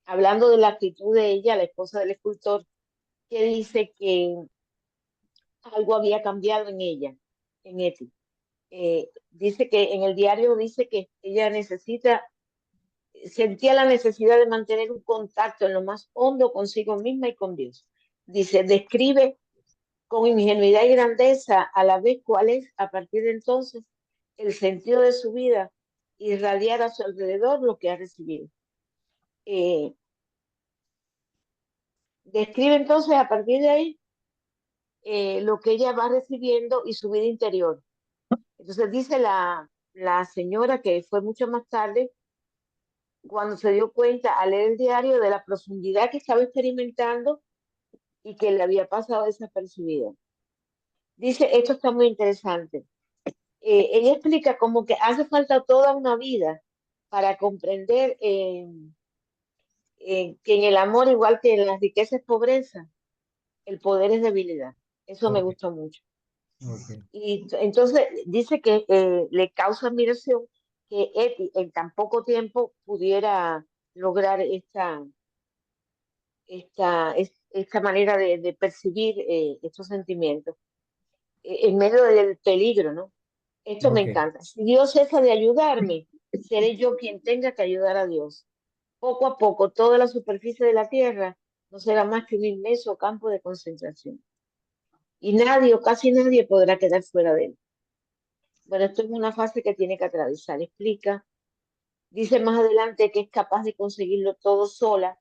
hablando de la actitud de ella, la esposa del escultor, que dice que algo había cambiado en ella, en Eti. Dice que en el diario dice que ella sentía la necesidad de mantener un contacto en lo más hondo consigo misma y con Dios. Dice, describe con ingenuidad y grandeza a la vez cuál es, a partir de entonces, el sentido de su vida y irradiar a su alrededor lo que ha recibido. Describe entonces a partir de ahí lo que ella va recibiendo y su vida interior. Entonces dice la señora que fue mucho más tarde, cuando se dio cuenta al leer el diario de la profundidad que estaba experimentando y que le había pasado desapercibida. Dice, esto está muy interesante. Ella explica como que hace falta toda una vida para comprender que en el amor, igual que en la riqueza es pobreza, el poder es debilidad. Eso me Ok, gustó mucho. ok. Y entonces dice que le causa admiración que Eti en tan poco tiempo pudiera lograr esta manera de percibir estos sentimientos en medio del peligro, ¿no? Esto me Ok. encanta. Si Dios cesa de ayudarme, seré yo quien tenga que ayudar a Dios. Poco a poco, toda la superficie de la tierra no será más que un inmenso campo de concentración. Y nadie o casi nadie podrá quedar fuera de él. Bueno, esto es una fase que tiene que atravesar. Explica. Dice más adelante que es capaz de conseguirlo todo sola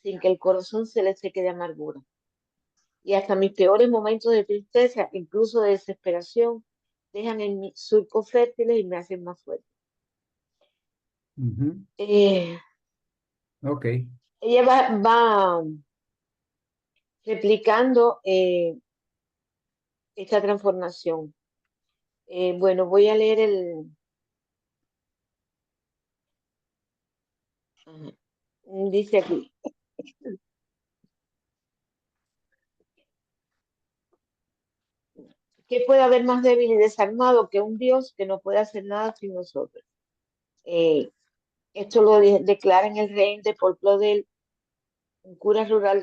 sin que el corazón se le seque de amargura. y hasta mis peores momentos de tristeza, incluso de desesperación, dejan en mí surcos fértiles y me hacen más fuerte. Ujú. Eh, Ok. ella va replicando esta transformación. Bueno, voy a leer ajá, dice aquí, ¿qué puede haber más débil y desarmado que un Dios que no puede hacer nada sin nosotros? Eh, Esto lo declara en el Reino de Paul Claudel, un cura rural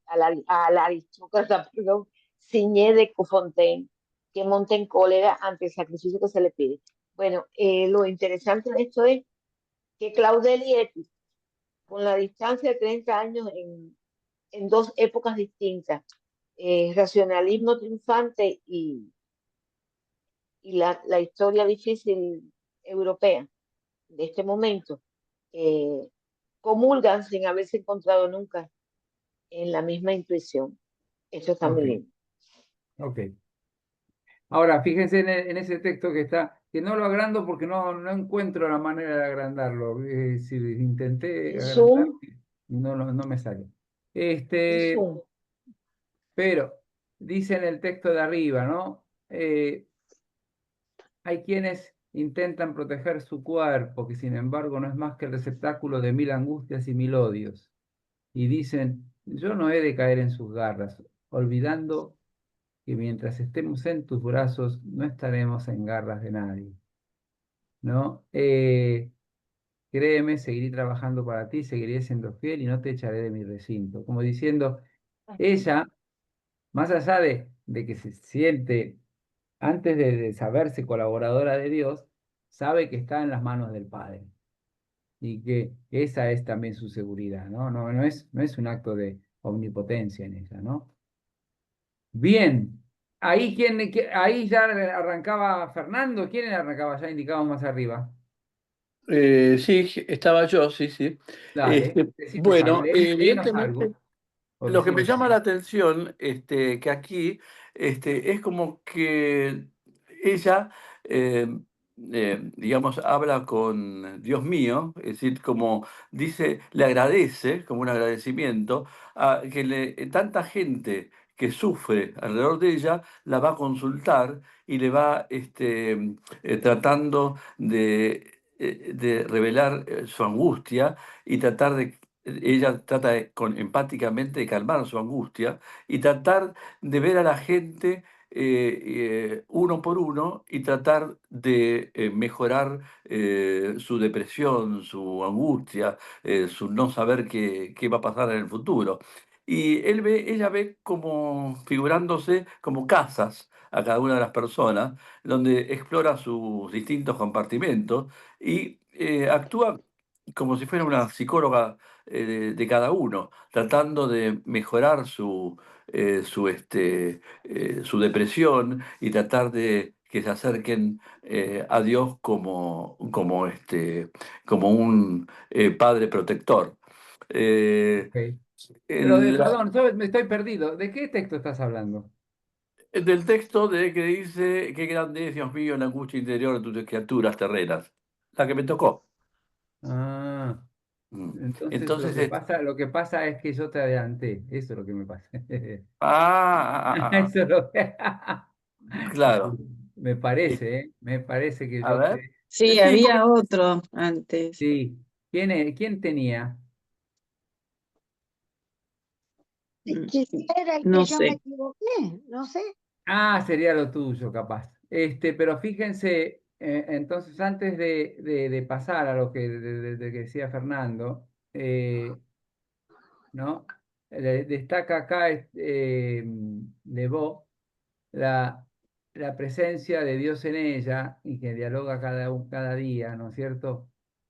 a la aristócrata, perdón, Signé de Fontaine, que monta en cólera ante el sacrificio que se le pide. Bueno, lo interesante de esto es que Claudel y Etti, con la distancia de 30 años en dos épocas distintas, racionalismo triunfante y la historia difícil europea de este momento, eh, comulgan sin haberse encontrado nunca en la misma intuición. Eso está muy Ok. lindo. Ok. Ahora, fíjense en ese texto que está, que no lo agrando porque no encuentro la manera de agrandarlo. Si intenté El agrandar, Zoom, no me sale. el Este, Zoom. pero dice en el texto de arriba, ¿no? Hay quienes intentan proteger su cuerpo, que sin embargo no es más que el receptáculo de mil angustias y mil odios. Y dicen, yo no he de caer en sus garras, olvidando que mientras estemos en tus brazos no estaremos en garras de nadie, ¿no? Créeme, seguiré trabajando para ti, seguiré siendo fiel y no te echaré de mi recinto. Como diciendo, ella, más allá de que se siente, antes de saberse colaboradora de Dios, sabe que está en las manos del Padre y que esa es también su seguridad, ¿no? No es un acto de omnipotencia en ella, ¿no? Bien, ahí ya arrancaba Fernando, ¿quién arrancaba? Ya indicamos más arriba. Sí, estaba yo, sí, sí. Dale, decinos algo, Bueno, léenos algo, evidentemente. o Lo que me decinos llama algo. la atención, que aquí, es como que ella, eh, digamos, habla con Dios mío, es decir, como dice, le agradece, como un agradecimiento, a que tanta gente que sufre alrededor de ella, la va a consultar y le va tratando de revelar su angustia y tratar de ella trata empáticamente de calmar su angustia y tratar de ver a la gente uno por uno y tratar de mejorar su depresión, su angustia, su no saber qué va a pasar en el futuro. Y ella ve como figurándose como casas a cada una de las personas, donde explora sus distintos compartimentos y actúa como si fuera una psicóloga de cada uno, tratando de mejorar su depresión y tratar de que se acerquen a Dios como un padre protector. Eh, Ok. Pero en la- perdón, yo me estoy perdido. ¿De qué texto estás hablando? del texto de que dice, qué grande es, Dios mío, la angustia interior de tus criaturas terrenas, la que me tocó. Ah, Mm. entonces Entonces, lo que pasa es que yo te adelanté. Eso es lo que me pasa. ah, Eso es lo que... claro. Me Eh, parece, ¿eh? Me parece que A yo ver. te... Sí, Sí, porque había otro antes. Sí. ¿Quién tenía? Mm, Quizá era el que No yo me sé. equivoqué, no sé. Ah, sería lo tuyo, capaz. Pero fíjense, entonces antes de pasar a lo que decía Fernando, ¿no? Destaca acá Levó la, la presencia de Dios en ella y que dialoga cada día, ¿no es cierto?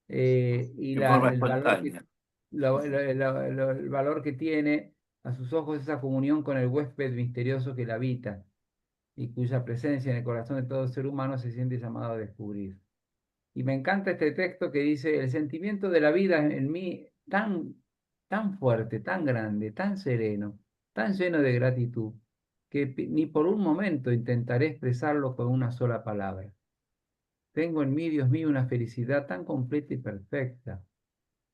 Y en forma el valor espontánea. el valor que tiene a sus ojos esa comunión con el huésped misterioso que la habita y cuya presencia en el corazón de todo ser humano se siente llamado a descubrir. Y me encanta este texto que dice, el sentimiento de la vida en mí tan fuerte, tan grande, tan sereno, tan lleno de gratitud, que ni por un momento intentaré expresarlo con una sola palabra. Tengo en mí, Dios mío, una felicidad tan completa y perfecta.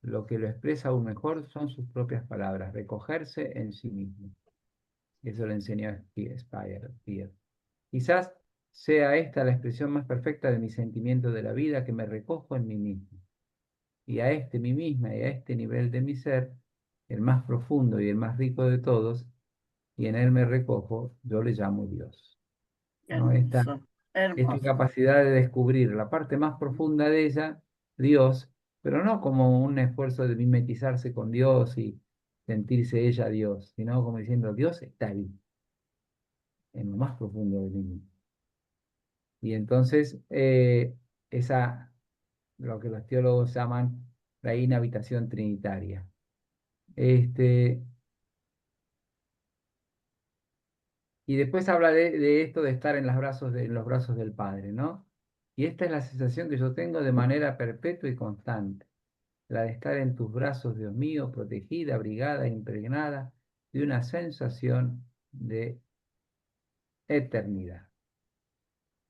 Lo que lo expresa aún mejor son sus propias palabras, recogerse en sí mismo. Eso le enseñó Speyer. Quizás sea esta la expresión más perfecta de mi sentimiento de la vida, que me recojo en mí mismo. Y a este mí misma y a este nivel de mi ser, el más profundo y el más rico de todos, y en él me recojo, yo le llamo Dios. ¿No? Esta Hermoso, hermoso. capacidad de descubrir la parte más profunda de ella, Dios, pero no como un esfuerzo de mimetizarse con Dios y sentirse ella Dios, sino como diciendo, Dios está ahí, en lo más profundo de mí. Y entonces, lo que los teólogos llaman la inhabitación trinitaria. Y después habla de esto de estar en los brazos del Padre, ¿no? Y esta es la sensación que yo tengo de manera perpetua y constante, la de estar en tus brazos, Dios mío, protegida, abrigada, impregnada de una sensación de eternidad.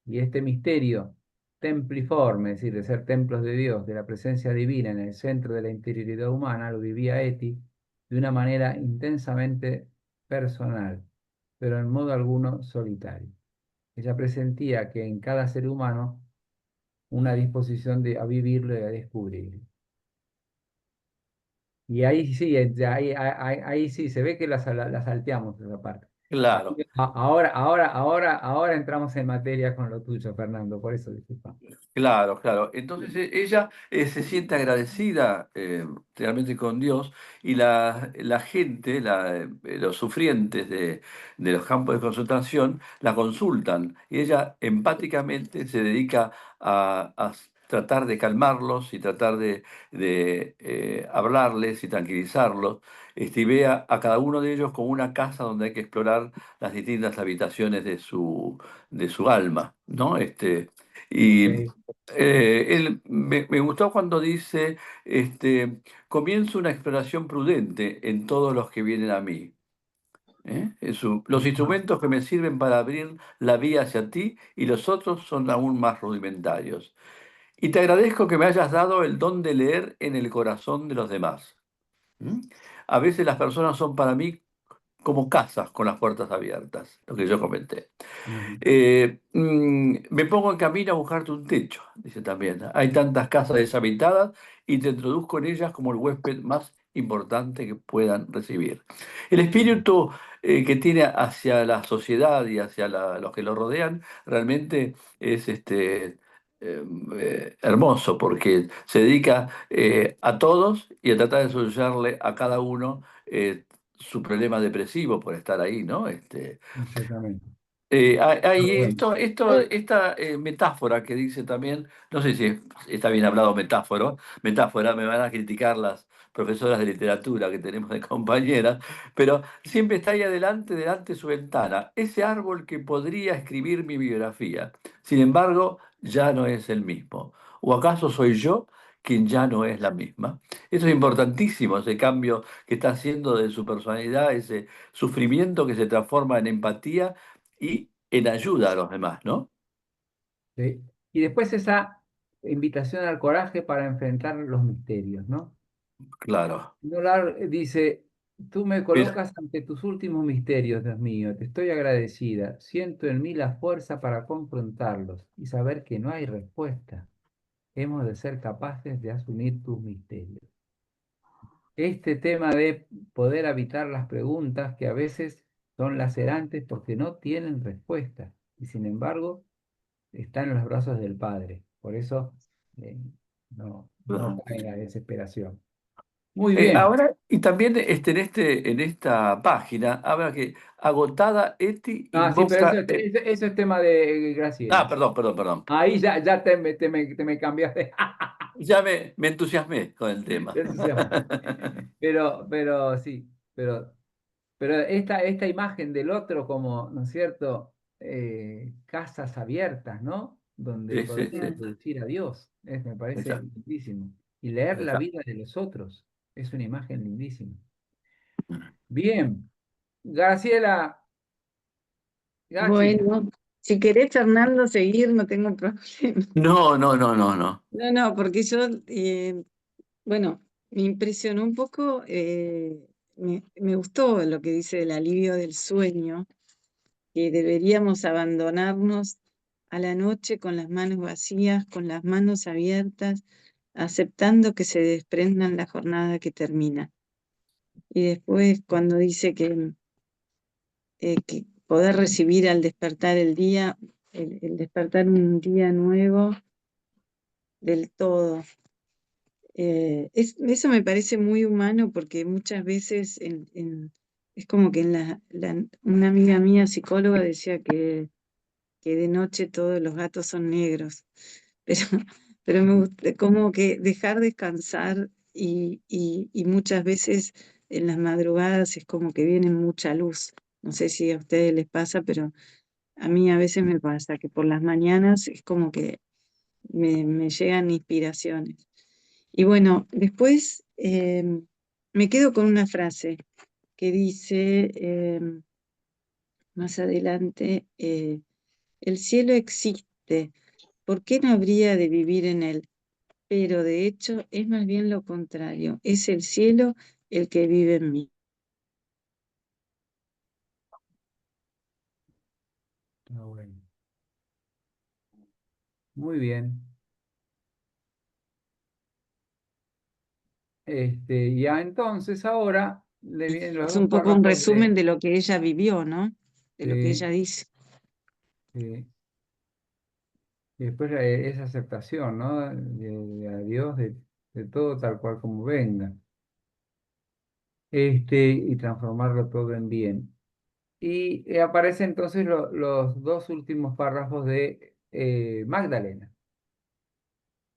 Y este misterio templiforme, es decir, de ser templos de Dios, de la presencia divina en el centro de la interioridad humana, lo vivía Eti de una manera intensamente personal, pero en modo alguno solitario. Ella presentía que en cada ser humano una disposición a vivirlo y a descubrirlo. Y ahí sí, ahí sí, se ve que la salteamos esa parte. Claro. Ahora entramos en materia con lo tuyo, Fernando, por eso disculpa. Claro, claro. Entonces ella se siente agradecida realmente con Dios y la gente, los sufrientes de los campos de concentración, la consultan y ella empáticamente se dedica a tratar de calmarlos y tratar de hablarles y tranquilizarlos. Y ve a cada uno de ellos como una casa donde hay que explorar las distintas habitaciones de su alma, ¿no? Y Sí, me gustó cuando dice, comienzo una exploración prudente en todos los que vienen a mí. Los instrumentos que me sirven para abrir la vía hacia ti y los otros son aún más rudimentarios. Y te agradezco que me hayas dado el don de leer en el corazón de los demás. ¿Mm? A veces las personas son para mí como casas con las puertas abiertas, lo que yo comenté. ujú, Me pongo en camino a buscarte un techo, dice también. Hay tantas casas deshabitadas y te introduzco en ellas como el huésped más importante que puedan recibir. El espíritu que tiene hacia la sociedad y hacia los que lo rodean realmente es hermoso porque se dedica a todos y a tratar de solucionarle a cada uno su problema depresivo por estar ahí, ¿no? exactamente. Hay Bueno, esta metáfora que dice también, no sé si está bien hablado metáfora, me van a criticar las profesoras de literatura que tenemos de compañeras, pero siempre está ahí delante de su ventana, ese árbol que podría escribir mi biografía, sin embargo, ya no es el mismo. ¿O acaso soy yo quien ya no es la misma? Eso es importantísimo, ese cambio que está haciendo de su personalidad, ese sufrimiento que se transforma en empatía y en ayuda a los demás, ¿no? sí. Y después esa invitación al coraje para enfrentar los misterios, ¿no? Claro. Dolar dice, tú me Pero, colocas ante tus últimos misterios, Dios mío, te estoy agradecida. Siento en mí la fuerza para confrontarlos y saber que no hay respuesta. Hemos de ser capaces de asumir tus misterios. Este tema de poder habitar las preguntas que a veces son lacerantes porque no tienen respuesta y sin embargo están en los brazos del Padre. Por eso no cae en la desesperación. Muy bien. ahora, y también en esta página, habla que agotada Eti Ah, sí, pero invoca. eso es tema de Graciela. Perdón. Ahí ya te me cambiaste. Ya me entusiasmé con el tema. Te entusiasmaste. Pero sí, pero esta imagen del otro como, ¿no es cierto? Casas abiertas, ¿no? Donde Sí, sí, podemos sí. introducir a Dios. Me parece Exacto, lindísimo. Y leer la exacto. vida de los otros es una imagen lindísima. Bien, Graciela, Gachi, Bueno, si querés, Fernando, seguir, no tengo problema. No, no, no, no, no. No, porque yo, bueno, me impresionó un poco, me gustó lo que dice del alivio del sueño, que deberíamos abandonarnos a la noche con las manos vacías, con las manos abiertas, aceptando que se desprendan la jornada que termina. Y después cuando dice que poder recibir al despertar el día, el despertar un día nuevo del todo. Eso me parece muy humano porque muchas veces es como que una amiga mía psicóloga decía que de noche todos los gatos son negros, pero, pero me gusta como que dejar descansar y muchas veces en las madrugadas es como que viene mucha luz. No sé si a ustedes les pasa, pero a mí a veces me pasa que por las mañanas es como que me llegan inspiraciones. Y bueno, después me quedo con una frase que dice más adelante, el cielo existe, ¿por qué no habría de vivir en él? Pero de hecho es más bien lo contrario, es el cielo el que vive en mí. ah, bueno, muy bien. Ya entonces ahora le vienen los Es dos un poco un párrafos resumen de, de lo que ella vivió, ¿no? De lo que ella de- dice. de- y después esa aceptación, ¿no? De a Dios, de todo tal cual como venga, y transformarlo todo en bien. Y aparecen entonces los dos últimos párrafos de Magdalena.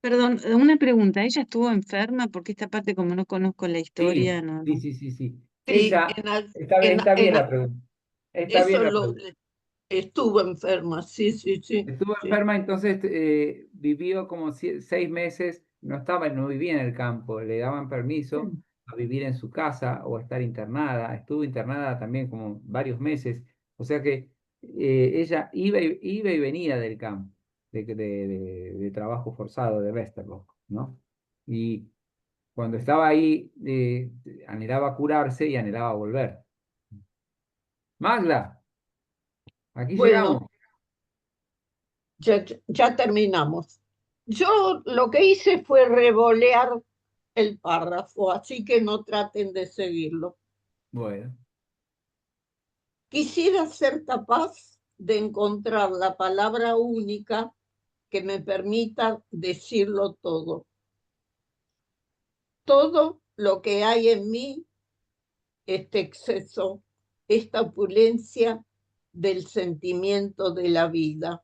Perdón, una pregunta, ¿ella estuvo enferma? Porque esta parte, como no conozco la Sí, historia, no, sí, no. sí, sí, sí. Sí, Ella, está bien la pregunta. Está bien eso la pregunta. estuvo enferma, sí, sí, sí, Estuvo sí. enferma, entonces vivió como 6 meses, no vivía en el campo, le daban permiso a vivir en su casa o a estar internada. Estuvo internada también como varios meses, o sea que ella iba y venía del campo, de trabajo forzado de Westerlo, ¿no? Y cuando estaba ahí, anhelaba curarse y anhelaba volver. Magda, aquí llegamos. Bueno, ya terminamos. Yo lo que hice fue revolear el párrafo, así que no traten de seguirlo. Bueno, Quisiera ser capaz de encontrar la palabra única que me permita decirlo todo. Todo lo que hay en mí, este exceso, esta opulencia del sentimiento de la vida.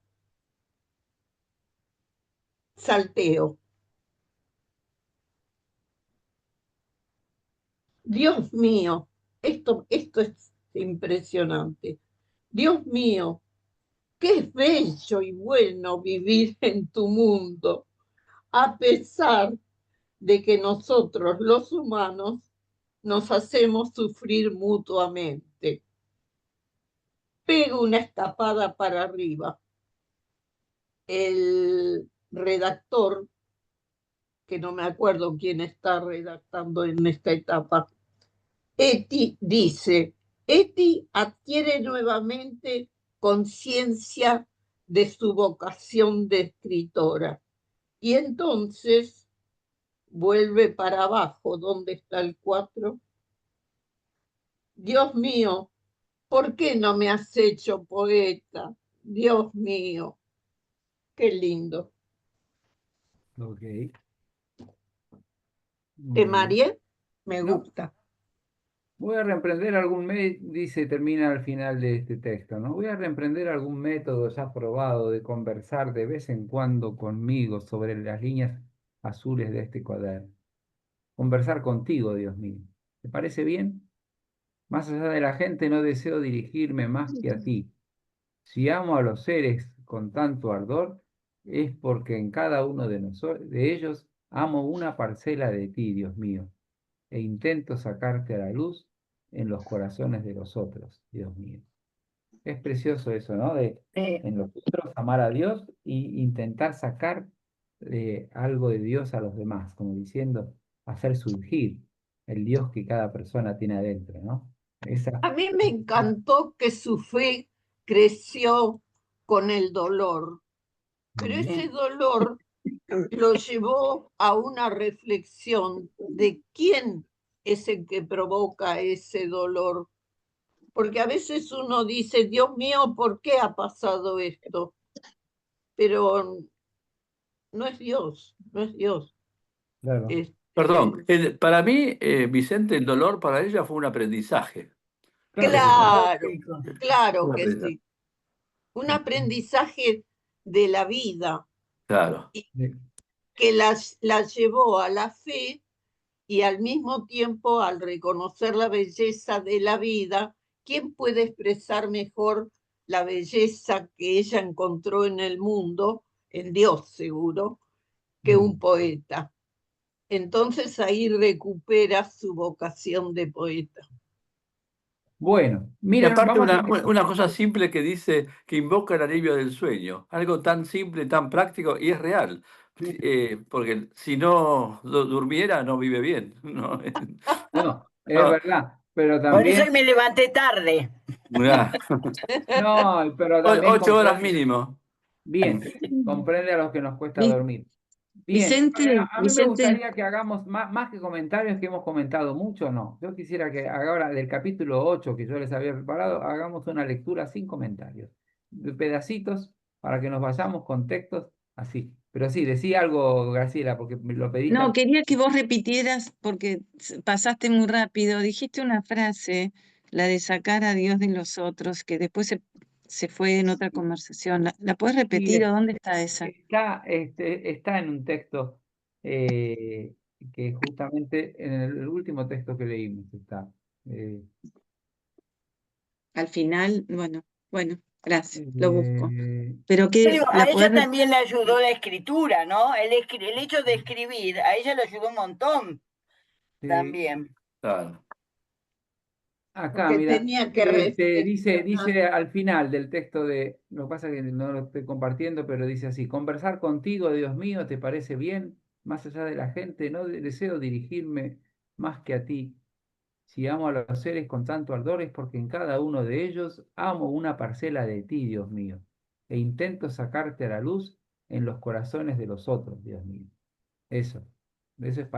Salteo. Dios mío, esto es impresionante. Dios mío, qué bello y bueno vivir en tu mundo, a pesar de que nosotros los humanos nos hacemos sufrir mutuamente. Pego una escapada para arriba. El redactor, que no me acuerdo quién está redactando en esta etapa, Eti dice, Eti adquiere nuevamente conciencia de su vocación de escritora y entonces vuelve para abajo, donde está el 4. Dios mío, ¿por qué no me has hecho poeta? Dios mío, qué lindo. ok, ¿Te muy bien. mareé? Me No, gusta. voy a reemprender dice, termina al final de este texto, ¿no? Voy a reemprender algún método ya probado de conversar de vez en cuando conmigo sobre las líneas azules de este cuaderno. Conversar contigo, Dios mío. ¿Te parece bien? Más allá de la gente, no deseo dirigirme más que a ti. Si amo a los seres con tanto ardor, es porque en cada uno de ellos amo una parcela de ti, Dios mío, e intento sacarte a la luz en los corazones de los otros, Dios mío. Es precioso eso, ¿no? De en los otros amar a Dios e intentar sacar algo de Dios a los demás, como diciendo, hacer surgir el Dios que cada persona tiene adentro, ¿no? A mí me encantó que su fe creció con el dolor, pero ese dolor lo llevó a una reflexión de quién es el que provoca ese dolor. Porque a veces uno dice, Dios mío, ¿por qué ha pasado esto? Pero no es Dios, no es Dios. Claro. Perdón, para mí, Vicente, el dolor para ella fue un aprendizaje. Claro, claro Un que aprendizaje. sí. Un aprendizaje de la vida Claro. que la llevó a la fe y al mismo tiempo al reconocer la belleza de la vida. ¿Quién puede expresar mejor la belleza que ella encontró en el mundo, en Dios seguro, que un poeta? Entonces ahí recupera su vocación de poeta. Bueno, Y mira, aparte vamos a... una cosa simple que dice que invoca el alivio del sueño, algo tan simple, tan práctico y es real. Porque si no durmiera no vive bien. No, No, es no, verdad, pero Por eso también... me levanté tarde. mirá, No, pero también 8 horas comprende... mínimo. Bien, comprende a los que nos cuesta Vi- dormir. Bien, Vicente, a mí me Vicente, gustaría que hagamos más que comentarios que hemos comentado mucho, no. Yo quisiera que ahora del capítulo 8 que yo les había preparado, hagamos una lectura sin comentarios, de pedacitos para que nos vayamos con textos así. Pero sí, decía algo, Graciela, porque me lo no, pediste. quería que vos repitieras porque pasaste muy rápido. Dijiste una frase, la de sacar a Dios de los otros, que después se fue en otra conversación. ¿La puedes Sí, repetir o dónde está esa? está en un texto eh, que justamente en el último texto que leímos está. Eh, Al final, bueno, gracias, lo busco. eh, Pero Yo que digo, a la ella podés también le ayudó la escritura, ¿no? El hecho de escribir, a ella le ayudó un montón sí, también. Claro. acá, Porque mira, tenía que reflexionar. dice al final del texto de, lo que pasa es que no lo estoy compartiendo, pero dice así, conversar contigo, Dios mío, ¿te parece bien? Más allá de la gente, no deseo dirigirme más que a ti. Si amo a los seres con tanto ardor es porque en cada uno de ellos amo una parcela de ti, Dios mío, e intento sacarte a la luz en los corazones de los otros, Dios mío. Eso, eso es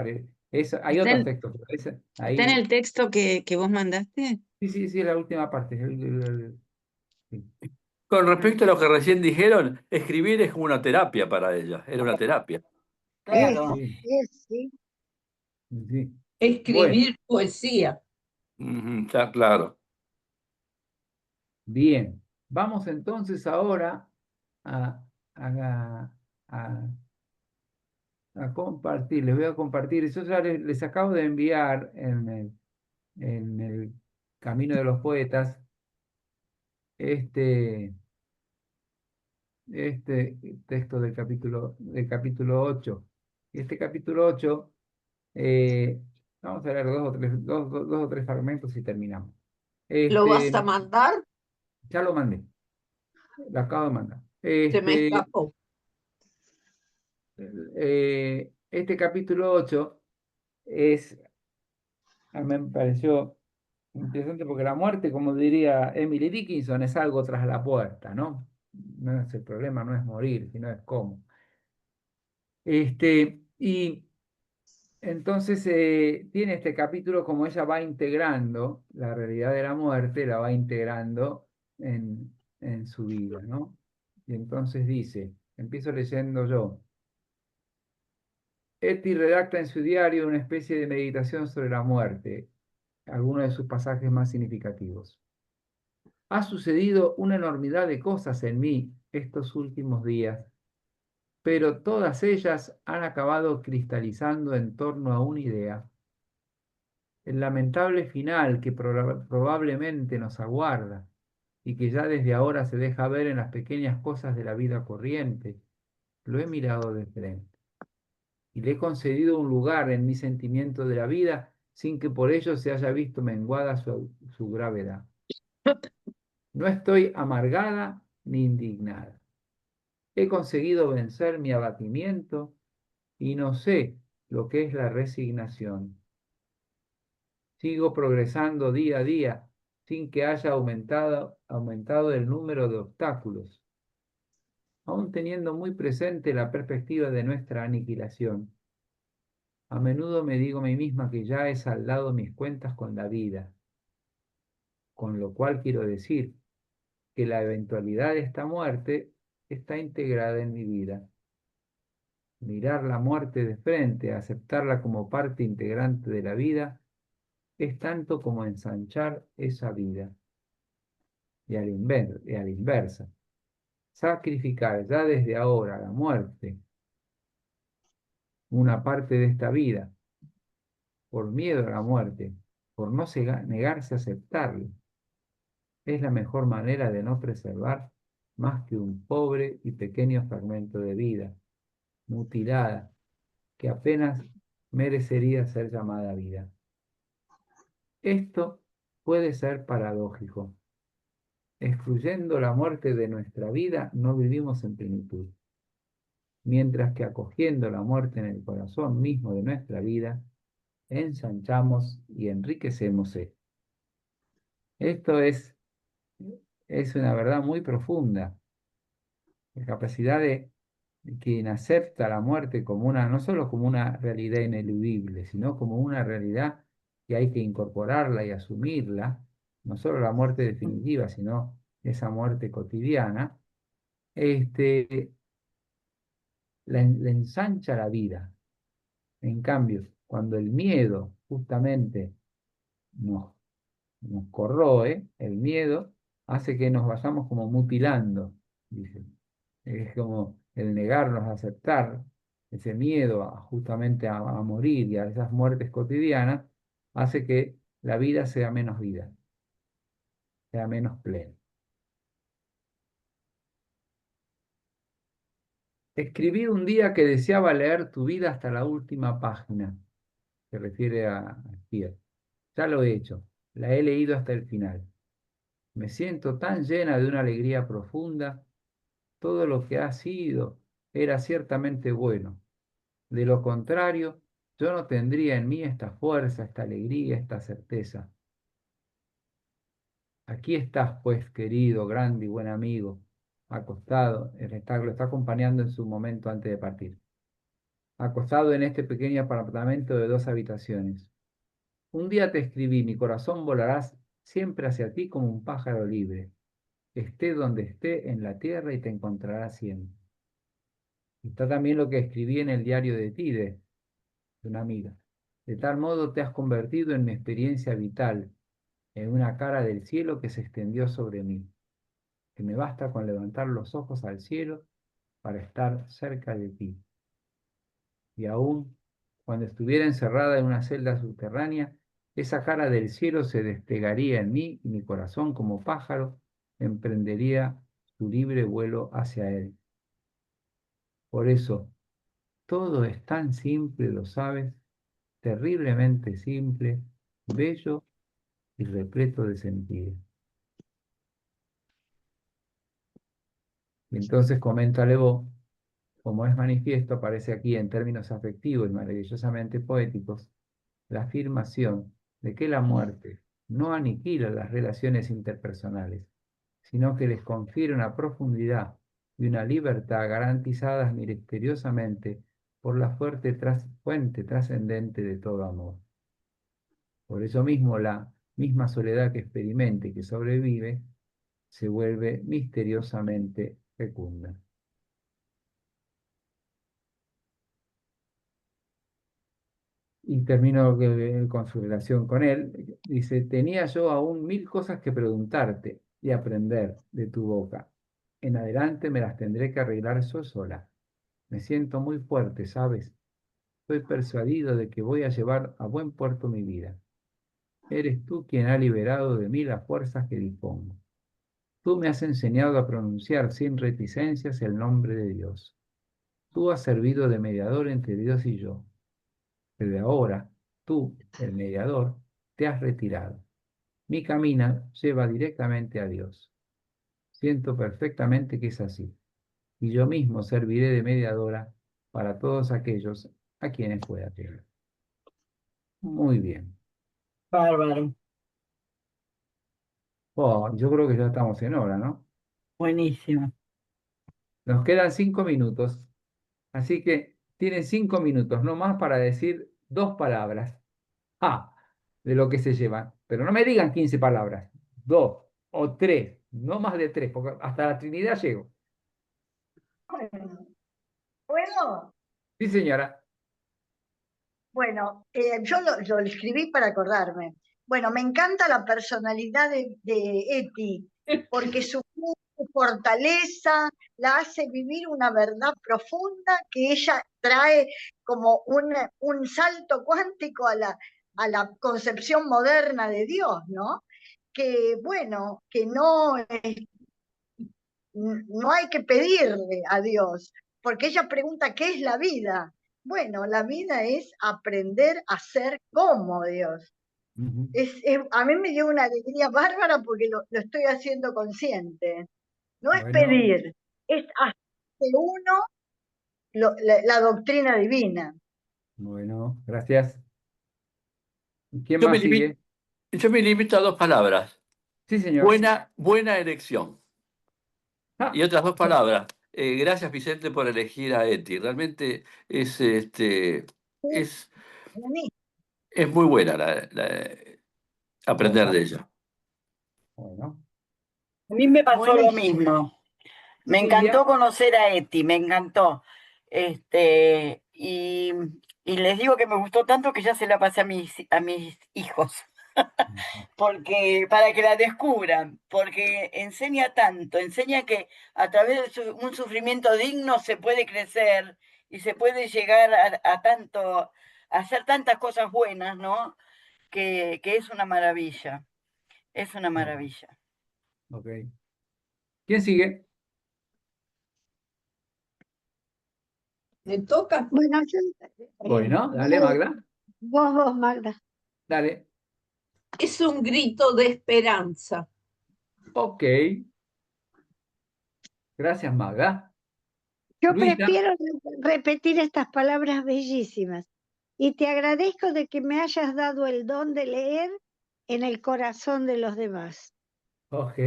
eso, hay ¿Está otros en, textos, pero está en ahí, el texto que vos mandaste? sí, es la última parte. Sí. Con respecto a lo que recién dijeron, escribir es como una terapia para ella, era una terapia. Claro. Sí, Sí. sí. Bueno, Escribir poesía. Ujú, ya, claro. bien. Vamos entonces ahora a, a, a- a compartir. Les voy a compartir. Yo ya les acabo de enviar en el Camino de los Poetas este, este texto del capítulo 8. Este capítulo 8, eh, vamos a leer dos o tres fragmentos y terminamos. ¿Lo vas a Este, mandar? ya lo mandé, lo acabo de mandar. Se me escapó. Este capítulo 8 a mí me pareció interesante porque la muerte, como diría Emily Dickinson, es algo tras la puerta, ¿no? No es el problema, no es morir, sino es cómo. Y entonces tiene este capítulo como ella va integrando la realidad de la muerte, la va integrando en su vida, ¿no? Y entonces dice, empiezo leyendo yo. Etty redacta en su diario una especie de meditación sobre la muerte, algunos de sus pasajes más significativos. Ha sucedido una enormidad de cosas en mí estos últimos días, pero todas ellas han acabado cristalizando en torno a una idea. El lamentable final que probablemente nos aguarda y que ya desde ahora se deja ver en las pequeñas cosas de la vida corriente, lo he mirado de frente y le he concedido un lugar en mi sentimiento de la vida sin que por ello se haya visto menguada su gravedad. No estoy amargada ni indignada. He conseguido vencer mi abatimiento y no sé lo que es la resignación. Sigo progresando día a día sin que haya aumentado el número de obstáculos, aún teniendo muy presente la perspectiva de nuestra aniquilación. A menudo me digo a mí misma que ya he saldado mis cuentas con la vida, con lo cual quiero decir que la eventualidad de esta muerte está integrada en mi vida. Mirar la muerte de frente, aceptarla como parte integrante de la vida, es tanto como ensanchar esa vida. Y a la inversa, sacrificar ya desde ahora la muerte, una parte de esta vida, por miedo a la muerte, por no negarse a aceptarla, es la mejor manera de no preservar más que un pobre y pequeño fragmento de vida, mutilada, que apenas merecería ser llamada vida. Esto puede ser paradójico. Excluyendo la muerte de nuestra vida, no vivimos en plenitud, mientras que acogiendo la muerte en el corazón mismo de nuestra vida, ensanchamos y enriquecemos esto. Esto es una verdad muy profunda. La capacidad de quien acepta la muerte como una, no solo como una realidad ineludible, sino como una realidad que hay que incorporarla y asumirla, no solo la muerte definitiva, sino esa muerte cotidiana, le ensancha la vida. En cambio, cuando el miedo justamente nos corroe, el miedo hace que nos vayamos como mutilando, dice. Es como el negarnos a aceptar ese miedo justamente a morir y a esas muertes cotidianas, hace que la vida, sea menos plena. Escribí un día que deseaba leer tu vida hasta la última página, se refiere a Pierre. Ya lo he hecho, la he leído hasta el final. Me siento tan llena de una alegría profunda. Todo lo que ha sido era ciertamente bueno. De lo contrario, yo no tendría en mí esta fuerza, esta alegría, esta certeza. Aquí estás, pues, querido, grande y buen amigo, acostado, lo está acompañando en su momento antes de partir, acostado en este pequeño apartamento de 2 habitaciones. Un día te escribí, mi corazón volará siempre hacia ti como un pájaro libre. Esté donde esté en la tierra y te encontrará siempre. Está también lo que escribí en el diario de ti, de una amiga. De tal modo te has convertido en mi experiencia vital, en una cara del cielo que se extendió sobre mí, que me basta con levantar los ojos al cielo para estar cerca de ti. Y aún cuando estuviera encerrada en una celda subterránea, esa cara del cielo se desplegaría en mí y mi corazón como pájaro emprendería su libre vuelo hacia él. Por eso, todo es tan simple, lo sabes, terriblemente simple, bello y repleto de sentido. Y entonces comenta Lebeau, como es manifiesto, aparece aquí en términos afectivos y maravillosamente poéticos, la afirmación de que la muerte no aniquila las relaciones interpersonales, sino que les confiere una profundidad y una libertad garantizadas misteriosamente por la fuente trascendente de todo amor. Por eso mismo la misma soledad que experimenta y que sobrevive se vuelve misteriosamente fecunda. Y termino con su relación con él. Dice, tenía yo aún 1000 cosas que preguntarte y aprender de tu boca. En adelante me las tendré que arreglar yo sola. Me siento muy fuerte, ¿sabes? Estoy persuadido de que voy a llevar a buen puerto mi vida. Eres tú quien ha liberado de mí las fuerzas que dispongo. Tú me has enseñado a pronunciar sin reticencias el nombre de Dios. Tú has servido de mediador entre Dios y yo. Desde ahora, tú, el mediador, te has retirado. Mi camino lleva directamente a Dios. Siento perfectamente que es así. Y yo mismo serviré de mediadora para todos aquellos a quienes pueda llegar. Muy bien. Bárbaro, Oh, yo creo que ya estamos en hora, ¿no? buenísimo. Nos quedan 5 minutos, así que tienen 5 minutos, no más para decir 2 palabras. De lo que se llevan. Pero no me digan 15 palabras, 2 o 3, no más de 3, porque hasta la Trinidad llego. Bueno, ¿puedo? Sí, señora. Bueno, yo lo escribí para acordarme. Bueno, me encanta la personalidad de Eti, porque su fortaleza la hace vivir una verdad profunda que ella trae como un salto cuántico a la concepción moderna de Dios, ¿no? Que bueno, que no hay que pedirle a Dios, porque ella pregunta, ¿qué es la vida? Bueno, la vida es aprender a ser como Dios. Ujú. A mí me dio una alegría bárbara porque lo estoy haciendo consciente. No es Bueno, pedir, es hacer uno la doctrina divina. bueno, gracias. ¿Quién Yo me más limito, sigue? yo me limito a dos palabras. Sí, señor. Buena elección. Y Ah, otras dos palabras. Gracias, Vicente, por elegir a Eti. Realmente es, es muy buena aprender de bueno, ella. bueno. A mí me pasó lo Buenísimo. mismo. Me encantó Silvia, conocer a Eti, me encantó. Y les digo que me gustó tanto que ya se la pasé a mis hijos, porque para que la descubran, porque enseña tanto, enseña que a través de un sufrimiento digno se puede crecer y se puede llegar a tanto, a hacer tantas cosas buenas, ¿no? Que es una maravilla, es una bueno, maravilla. ok. ¿Quién sigue? ¿Me toca? Bueno, Bueno, dale, vos, Magda. vos, Magda. Dale. Es un grito de esperanza. Ok. Gracias, Magda. Yo Luisa. prefiero repetir estas palabras bellísimas y te agradezco de que me hayas dado el don de leer en el corazón de los demás. Ok.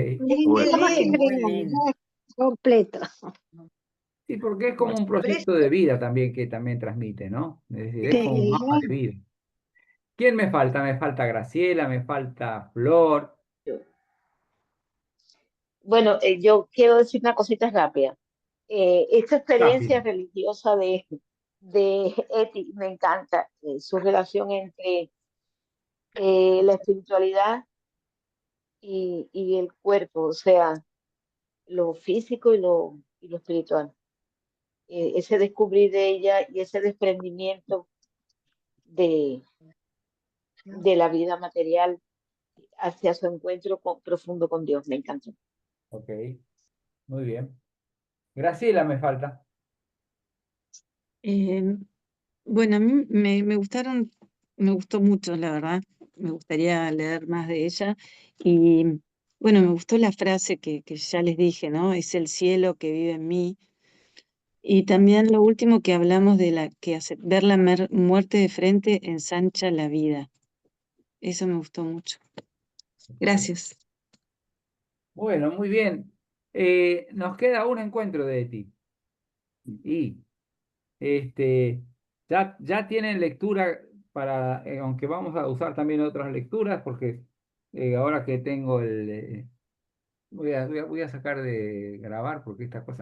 Bueno, Nada más que Muy agregar, lindo. ya es completo. Sí, porque es como bueno. un proyecto de vida también que también transmite, ¿no? Es decir, es como un Sí, mapa de vida. ¿Quién me falta? Me falta Graciela, me falta Flor. Bueno, yo quiero decir una cosita rápida. Esta Rápido. experiencia religiosa de Eti me encanta, su relación entre la espiritualidad y el cuerpo, o sea, lo físico y lo espiritual. Ese descubrir de ella y ese desprendimiento de, de la vida material hacia su encuentro profundo con Dios, me encantó. Ok, muy bien. Graciela me falta. Eh, bueno, a mí me gustó mucho, la verdad. Me gustaría leer más de ella. Y bueno, me gustó la frase que ya les dije, ¿no? Es el cielo que vive en mí. Y también lo último que hablamos de ver la muerte de frente ensancha la vida. Eso me gustó mucho. Ok. Gracias. Bueno, muy bien. Nos queda un encuentro de ti. Y este, ya tienen lectura para, aunque vamos a usar también otras lecturas, porque ahora que tengo voy a sacar de grabar porque esta cosa